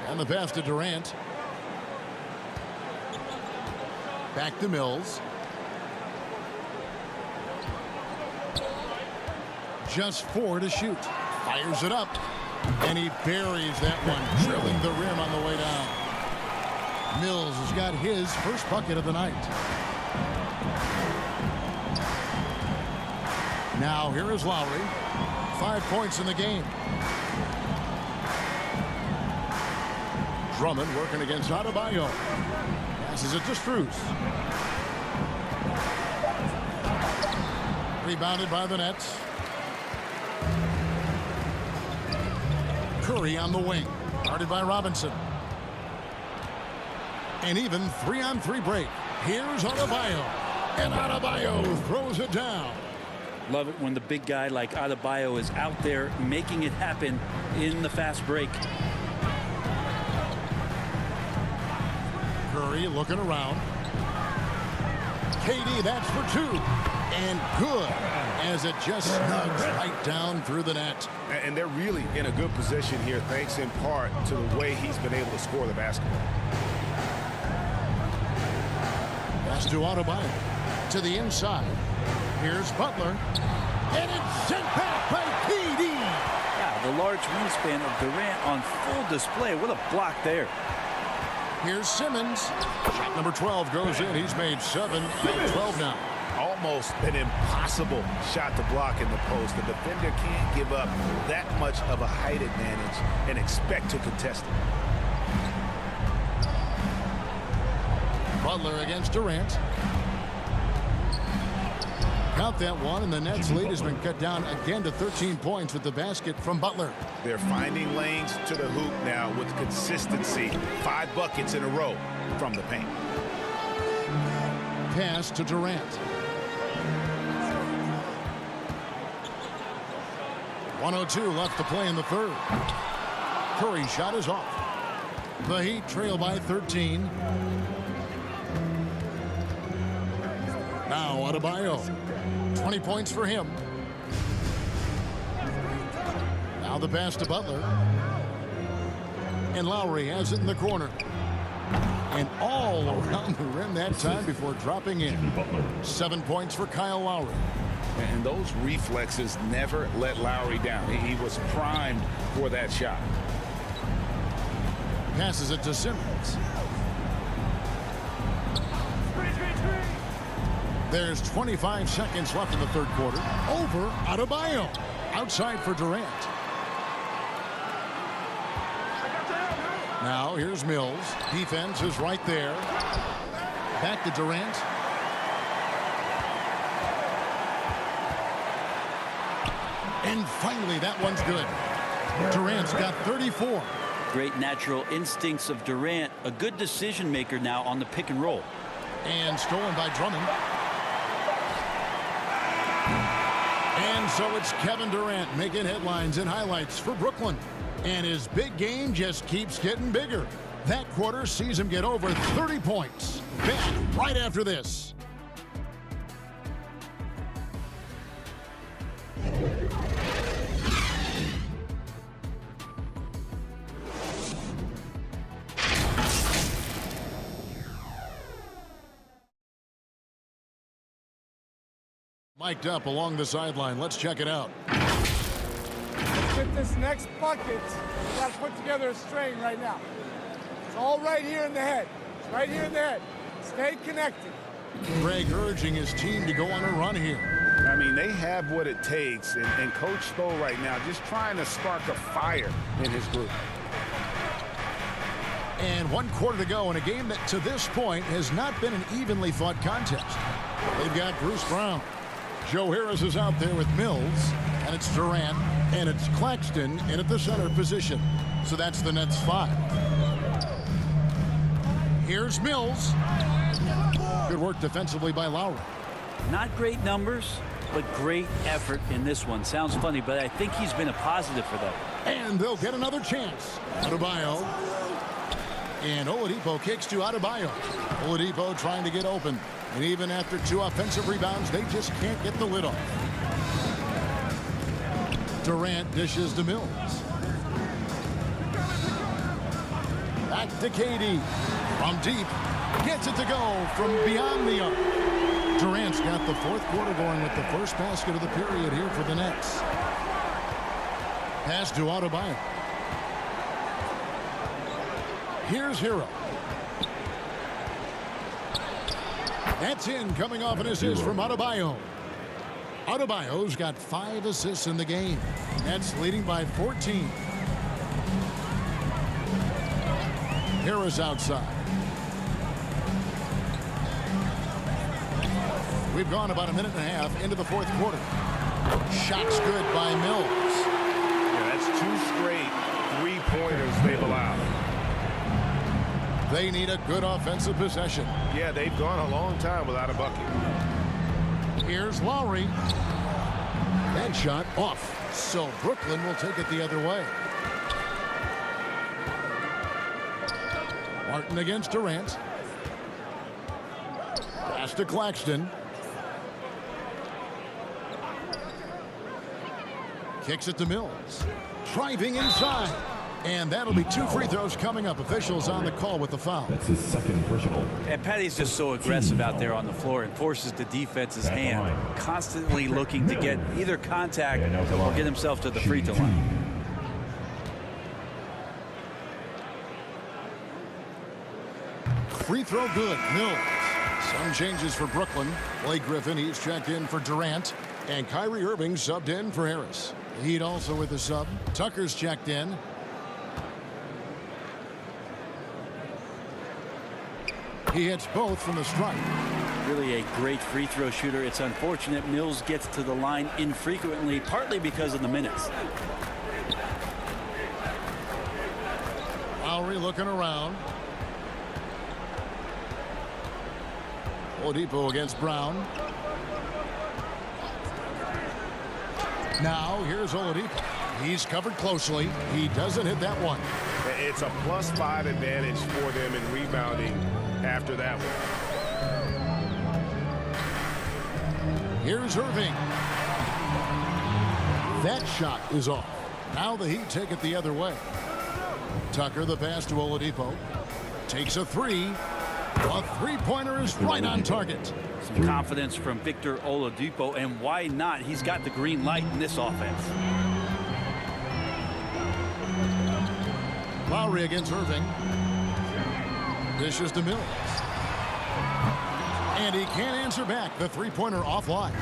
And the pass to Durant. Back to Mills. Just 4 to shoot. Fires it up. And he buries that one, drilling the rim on the way down. Mills has got his first bucket of the night. Now here is Lowry. 5 points in the game. Drummond working against Adebayo. Passes it to Strus. Rebounded by the Nets. Curry on the wing. Guarded by Robinson. And even 3-on-3 break. Here's Adebayo. And Adebayo throws it down. Love it when the big guy like Adebayo is out there making it happen in the fast break. Curry looking around. KD, that's for 2. And good, as it just snugs right down through the net. And they're really in a good position here, thanks in part to the way he's been able to score the basketball. Pass to Adebayo. To the inside. Here's Butler. And it's sent back by KD. Yeah, the large wingspan of Durant on full display. What a block there. Here's Simmons. Shot number 12 goes in. He's made 7 out of 12 now. Almost an impossible shot to block in the post. The defender can't give up that much of a height advantage and expect to contest it. Butler against Durant. Count that one, and the Nets' lead has been cut down again to 13 points with the basket from Butler. They're finding lanes to the hoop now with consistency. 5 buckets in a row from the paint. Pass to Durant. 1:02 left to play in the third. Curry shot is off. The Heat trail by 13. Now Adebayo. 20 points for him. Now the pass to Butler. And Lowry has it in the corner. And all around the rim that time before dropping in. 7 points for Kyle Lowry. And those reflexes never let Lowry down. He was primed for that shot. Passes it to Simmons. There's 25 seconds left in the third quarter. Over Adebayo. Outside for Durant. Now here's Mills. Defense is right there. Back to Durant. And finally, that one's good. Durant's got 34. Great natural instincts of Durant. A good decision maker now on the pick and roll. And stolen by Drummond. And so it's Kevin Durant making headlines and highlights for Brooklyn. And his big game just keeps getting bigger. That quarter sees him get over 30 points. Back right after this. Mic'd up along the sideline. Let's check it out. Let's get this next bucket. We got to put together a string right now. It's all right here in the head. It's right here in the head. Stay connected. Greg urging his team to go on a run here. I mean, they have what it takes. And Coach Stoll right now just trying to spark a fire in his group. And 1 quarter to go in a game that to this point has not been an evenly fought contest. They've got Bruce Brown. Joe Harris is out there with Mills. And it's Durant. And it's Claxton in at the center position. So that's the Nets 5. Here's Mills. Good work defensively by Lowry. Not great numbers, but great effort in this one. Sounds funny, but I think he's been a positive for them. And they'll get another chance. Adebayo. And Oladipo kicks to Adebayo. Oladipo trying to get open. And even after 2 offensive rebounds, they just can't get the lid off. Durant dishes to Mills. Back to KD. From deep. Gets it to go from beyond the arc. Durant's got the 4th quarter going with the first basket of the period here for the Nets. Pass to Adebayo. Here's Hero. That's in, coming off an assist from Adebayo. Adebayo's got 5 assists in the game. Nets leading by 14. Harris outside. We've gone about a minute and a half into the 4th quarter. Shots good by Mills. Yeah, that's 2 straight 3-pointers they've allowed. They need a good offensive possession. Yeah, they've gone a long time without a bucket. Here's Lowry. That shot off. So Brooklyn will take it the other way. Martin against Durant. Pass to Claxton. Kicks it to Mills. Driving inside. And that'll be 2 free throws coming up. Officials on the call with the foul. That's his 2nd personal. And Patty's just so aggressive out there on the floor and forces the defense's hand, constantly looking to get either contact or get himself to the free throw line. Free throw good. Mills. Some changes for Brooklyn. Blake Griffin, he's checked in for Durant. And Kyrie Irving subbed in for Harris. The Heat also with the sub. Tucker's checked in. He hits both from the stripe. Really a great free throw shooter. It's unfortunate Mills gets to the line infrequently, partly because of the minutes. Lowry looking around. Oladipo against Brown. Now here's Oladipo. He's covered closely. He doesn't hit that one. It's a +5 advantage for them in rebounding after that one. Here's Irving. That shot is off. Now the Heat take it the other way. Tucker, the pass to Oladipo. Takes a 3. A 3-pointer is right on target. Some confidence from Victor Oladipo, and why not? He's got the green light in this offense. Lowry against Irving. Dishes to Mills. And he can't answer back. The 3-pointer offline.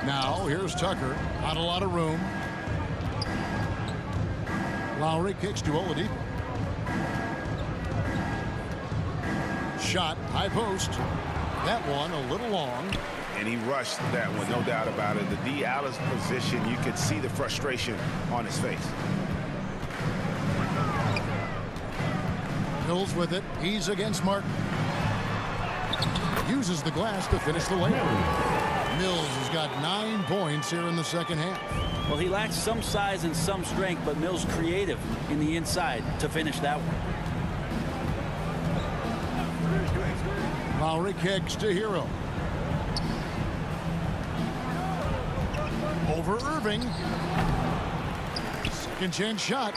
Now here's Tucker. Not a lot of room. Lowry kicks to Oladipo. Shot, high post. That one a little long. And he rushed that one, no doubt about it. The D out of position, you could see the frustration on his face. Mills with it. He's against Martin. Uses the glass to finish the layup. Mills has got 9 points here in the 2nd half. Well, he lacks some size and some strength, but Mills creative in the inside to finish that one. Lowry kicks to Hero. Over Irving. Second chance shot.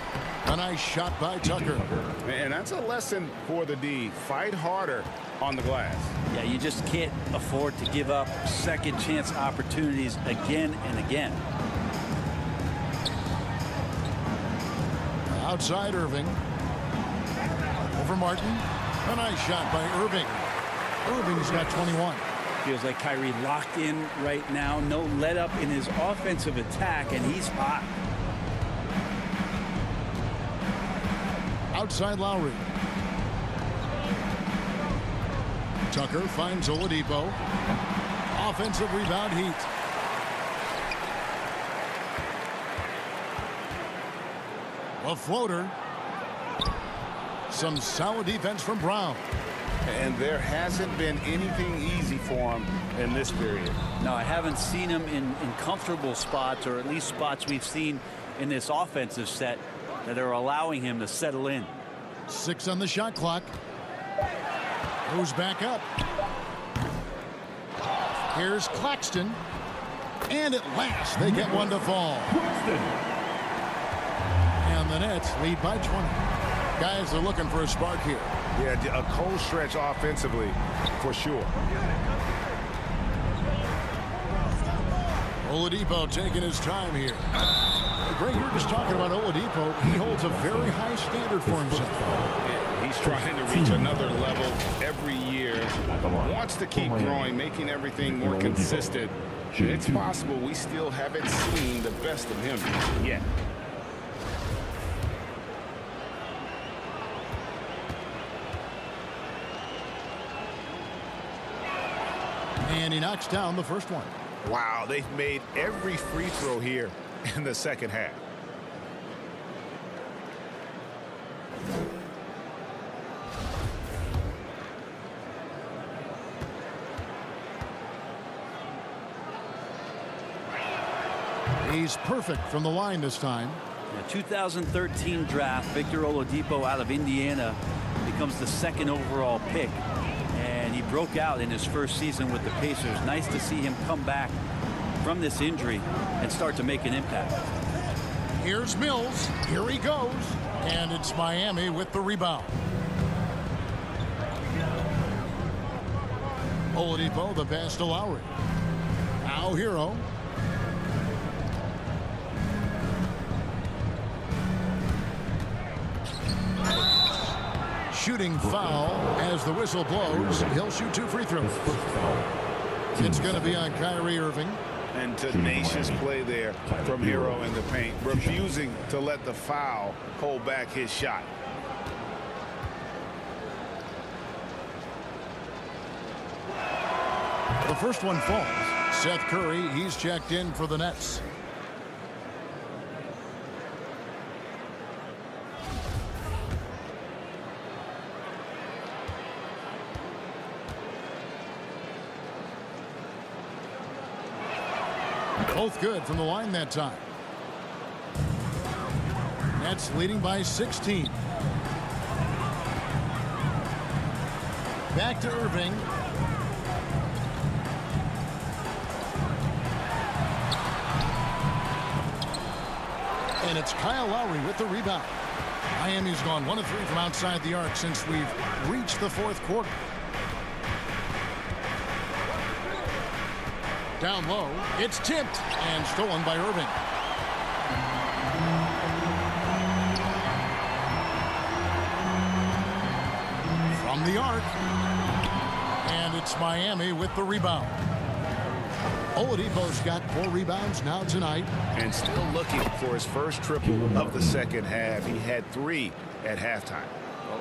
A nice shot by Tucker. And that's a lesson for the D. Fight harder on the glass. Yeah, you just can't afford to give up second chance opportunities again and again. Outside Irving. Over Martin. A nice shot by Irving. Irving's got 21. Feels like Kyrie locked in right now. No let up in his offensive attack, and he's hot. outside Lowry. Tucker finds Oladipo. Offensive rebound, Heat. A floater. Some solid defense from Brown. And there hasn't been anything easy for him in this period. No, I haven't seen him in comfortable spots, or at least spots we've seen in this offensive set that are allowing him to settle in. 6 on the shot clock. Goes back up. Here's Claxton. And at last, they get one to fall. And the Nets lead by 20. Guys are looking for a spark here. Yeah, a cold stretch offensively, for sure. Oladipo taking his time here. Greg, you're just talking about Oladipo. He holds a very high standard for himself. Yeah, he's trying to reach another level every year. Wants to keep growing, making everything more consistent. It's possible we still haven't seen the best of him yet. And he knocks down the first one. Wow, they've made every free throw here in the second half. He's perfect from the line this time. The 2013 draft, Victor Oladipo out of Indiana becomes the 2nd overall pick. And he broke out in his first season with the Pacers. Nice to see him come back from this injury and start to make an impact. Here's Mills. Here he goes. And it's Miami with the rebound. Oladipo, the pass to Lowry. Now Hero. Shooting foul as the whistle blows. He'll shoot 2 free throws. It's going to be on Kyrie Irving. And tenacious play there from Hero in the paint, refusing to let the foul hold back his shot. The first one falls. Seth Curry, he's checked in for the Nets. Both good from the line that time. Nets leading by 16. Back to Irving. And it's Kyle Lowry with the rebound. Miami's gone 1 of 3 from outside the arc since we've reached the 4th quarter. Down low, it's tipped and stolen by Irving. From the arc, and it's Miami with the rebound. Oladipo's got 4 rebounds now tonight. And still looking for his first triple of the second half. He had 3 at halftime.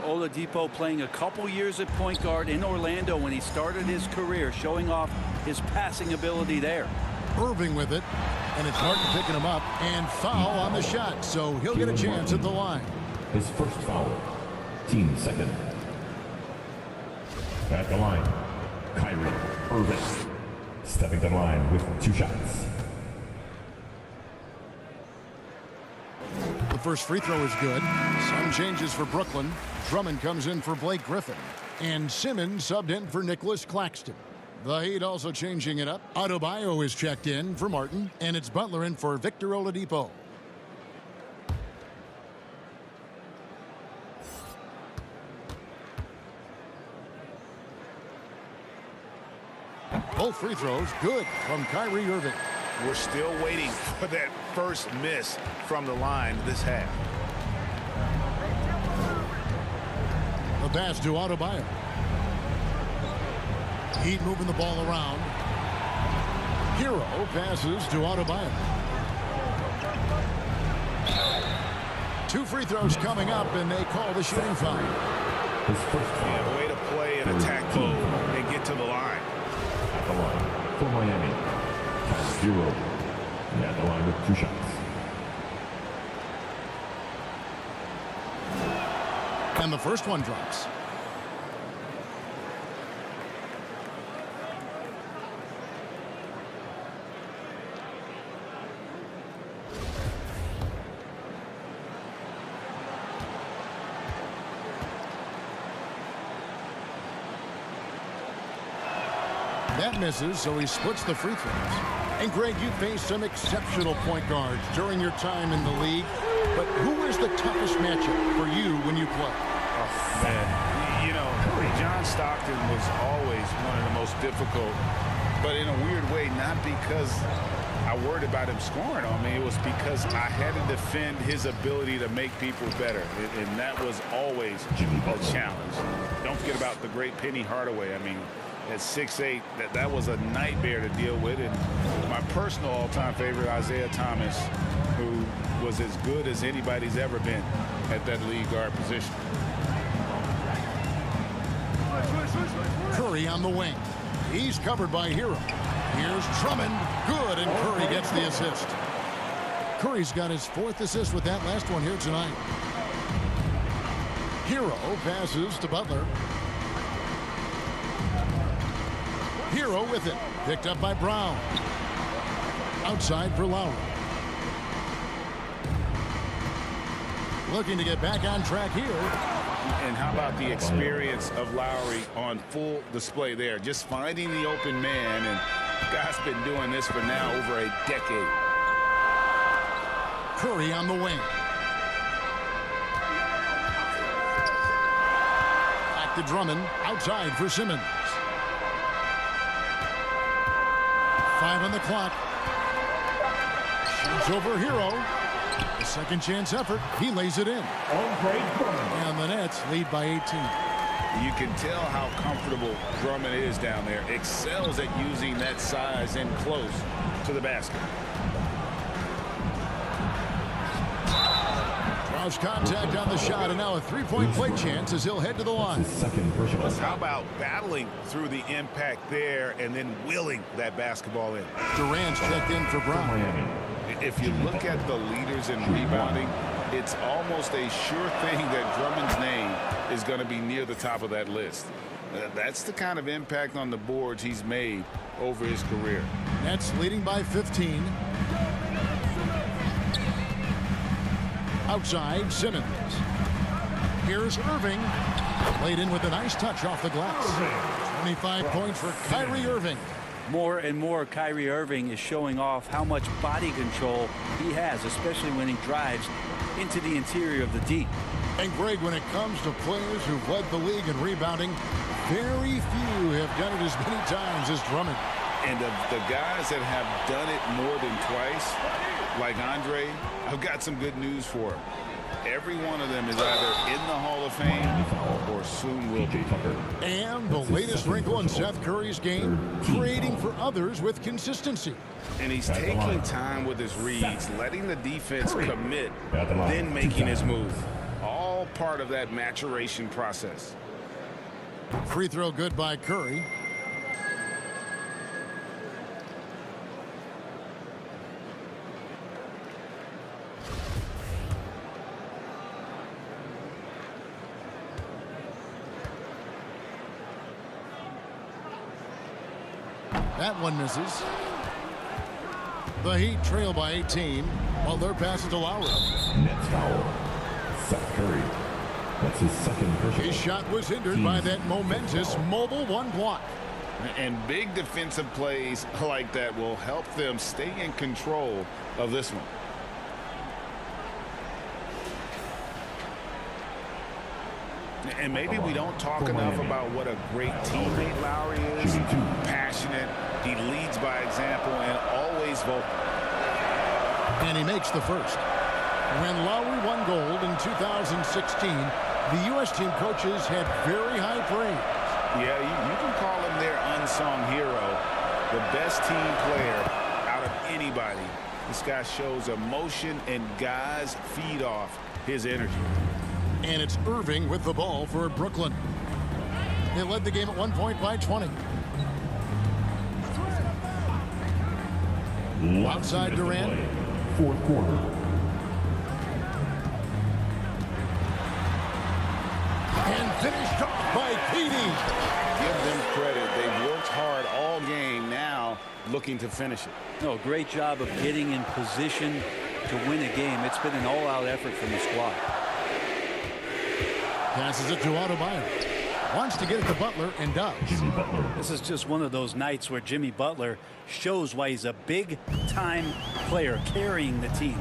Oladipo playing a couple years at point guard in Orlando when he started his career, showing off his passing ability there. Irving with it, and it's Martin picking him up, and foul on the shot, so he'll get a chance at the line. His first foul, team second. At the line, Kyrie Irving, stepping to the line with 2 shots. The first free throw is good. Some changes for Brooklyn. Drummond comes in for Blake Griffin, and Simmons subbed in for Nicholas Claxton. The Heat also changing it up. Adebayo is checked in for Martin, and it's Butler in for Victor Oladipo. Both free throws good from Kyrie Irving. We're still waiting for that first miss from the line this half. The pass to Adebayo. Heat moving the ball around. Hero passes to Adebayo. 2 free throws coming up, and they call the shooting foul. Yeah, way to play and attack both and get to the line. At the line for Miami, Tyler Hero. And at the line with 2 shots. And the first one drops. That misses, so he splits the free throws. And Greg, you faced some exceptional point guards during your time in the league, but who is the toughest matchup for you when you play? Oh, man, you know, John Stockton was always one of the most difficult, but in a weird way, not because I worried about him scoring on me. It was because I had to defend his ability to make people better, and that was always a challenge. Don't forget about the great Penny Hardaway. I mean, at 6'8", that was a nightmare to deal with. And my personal all-time favorite, Isaiah Thomas, who was as good as anybody's ever been at that lead guard position. Curry on the wing. He's covered by Hero. Here's Drummond. Good, and Curry gets the assist. Curry's got his 4th assist with that last one here tonight. Hero passes to Butler. Hero with it. Picked up by Brown. Outside for Lowry. Looking to get back on track here. And how about the experience of Lowry on full display there? Just finding the open man, and guy's been doing this for now over a decade. Curry on the wing. Back to Drummond. Outside for Simmons. 5 on the clock. Shoots over Hero. A second chance effort. He lays it in. And the Nets lead by 18. You can tell how comfortable Drummond is down there. Excels at using that size in close to the basket. Draws contact on the shot, and now a 3-point play chance as he'll head to the line. How about battling through the impact there and then willing that basketball in? Durant's checked in for Brown. If you look at the leaders in rebounding, it's almost a sure thing that Drummond's name is going to be near the top of that list. That's the kind of impact on the boards he's made over his career. Nets leading by 15. Outside, Simmons. Here's Irving. Laid in with a nice touch off the glass. 25 points for Kyrie Irving. More and more, Kyrie Irving is showing off how much body control he has, especially when he drives into the interior of the D. And Greg, when it comes to players who've led the league in rebounding, very few have done it as many times as Drummond. And the guys that have done it more than twice, like Andre, I've got some good news for him. Every one of them is either in the Hall of Fame or soon will be. And the latest wrinkle in Seth Curry's game, creating for others with consistency. And he's taking time with his reads, letting the defense commit, then making his move. All part of that maturation process. Free throw good by Curry. That one misses. The Heat trail by 18 while they're passing to Lowry. Nets foul. Seth Curry. That's his second personal. His shot was hindered by that momentous mobile one block. And big defensive plays like that will help them stay in control of this one. And maybe we don't talk enough about what a great teammate Lowry is. Passionate, he leads by example, and always vocal. And he makes the first. When Lowry won gold in 2016, the U.S. team coaches had very high praise. Yeah, you can call him their unsung hero, the best team player out of anybody This guy shows emotion, and guys feed off his energy. And it's Irving with the ball for Brooklyn. They led the game at 1 point by 20. Outside Durant. Fourth quarter. And finished off by KD. Give them credit. They've worked hard all game, now looking to finish it. No, great job of getting in position to win a game. It's been an all-out effort from the squad. Passes it to Adebayo. Wants to get it to Butler and does. Jimmy Butler. This is just one of those nights where Jimmy Butler shows why he's a big-time player carrying the team.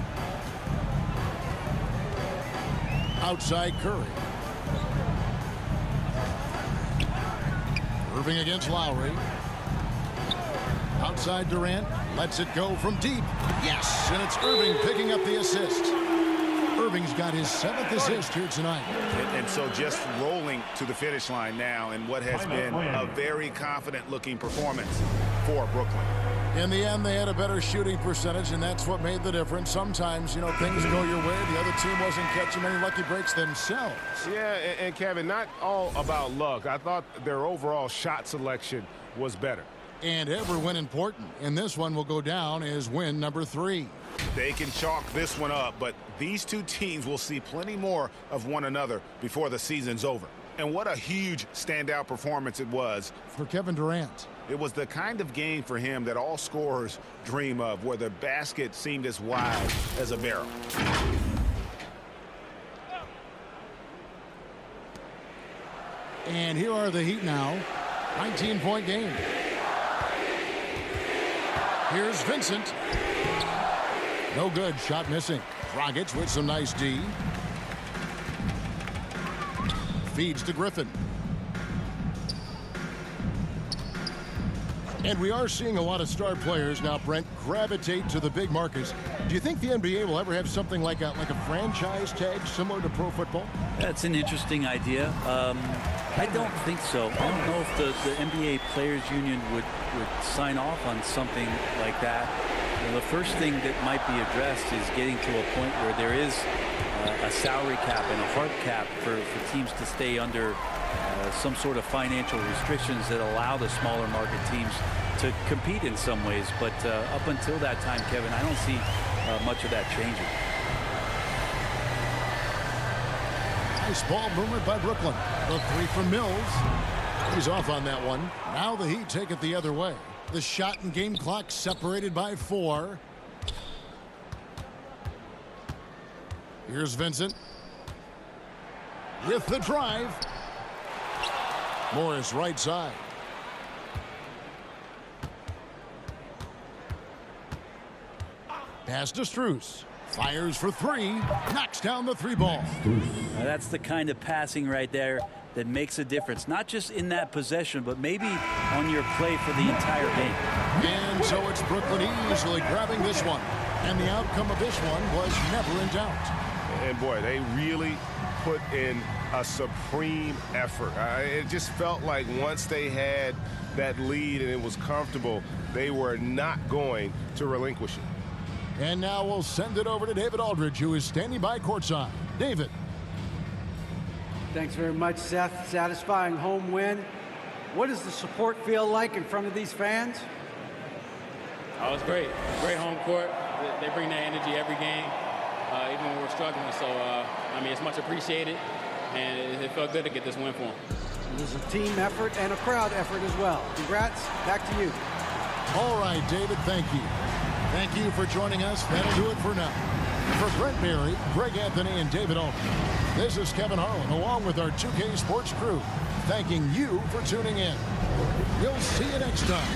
Outside Curry. Irving against Lowry. Outside Durant. Lets it go from deep. Yes, and it's Irving picking up the assist. Irving's got his 7th assist here tonight. And so just rolling to the finish line now in what has been a very confident-looking performance for Brooklyn. In the end, they had a better shooting percentage, and that's what made the difference. Sometimes, you know, things go your way. The other team wasn't catching any lucky breaks themselves. Yeah, and Kevin, not all about luck. I thought their overall shot selection was better. And every win important. And this one will go down as win number 3. They can chalk this one up, but these two teams will see plenty more of one another before the season's over. And what a huge standout performance it was for Kevin Durant. It was the kind of game for him that all scorers dream of, where the basket seemed as wide as a barrel. And here are the Heat now. 19-point game. Here's Vincent. No good. Shot missing. Dragic with some nice D. Feeds to Griffin. And we are seeing a lot of star players now, Brent, gravitate to the big markets. Do you think the NBA will ever have something like a franchise tag similar to pro football? That's an interesting idea. I don't think so. I don't know if the NBA Players Union would sign off on something like that. You know, the first thing that might be addressed is getting to a point where there is a salary cap and a hard cap for teams to stay under some sort of financial restrictions that allow the smaller market teams to compete in some ways. But up until that time, Kevin, I don't see much of that changing. Nice ball movement by Brooklyn. The 3 from Mills. He's off on that one. Now the Heat take it the other way. The shot and game clock separated by 4. Here's Vincent. With the drive. Morris right side. Pass to Strus. Fires for 3. Knocks down the 3 ball. Now that's the kind of passing right there that makes a difference. Not just in that possession, but maybe on your play for the entire game. And so it's Brooklyn easily grabbing this one. And the outcome of this one was never in doubt. And boy, they really put in a supreme effort. It just felt like once they had that lead and it was comfortable, they were not going to relinquish it. And now we'll send it over to David Aldridge, who is standing by courtside. David. Thanks very much, Seth. Satisfying home win. What does the support feel like in front of these fans? Oh, it's great. Great home court. They bring that energy every game, even when we're struggling. So, I mean, it's much appreciated, and it felt good to get this win for them. It was a team effort and a crowd effort as well. Congrats. Back to you. All right, David, thank you. Thank you for joining us. That'll do it for now. For Brent Barry, Greg Anthony, and David Aldridge, this is Kevin Harlan, along with our 2K Sports crew, thanking you for tuning in. We'll see you next time.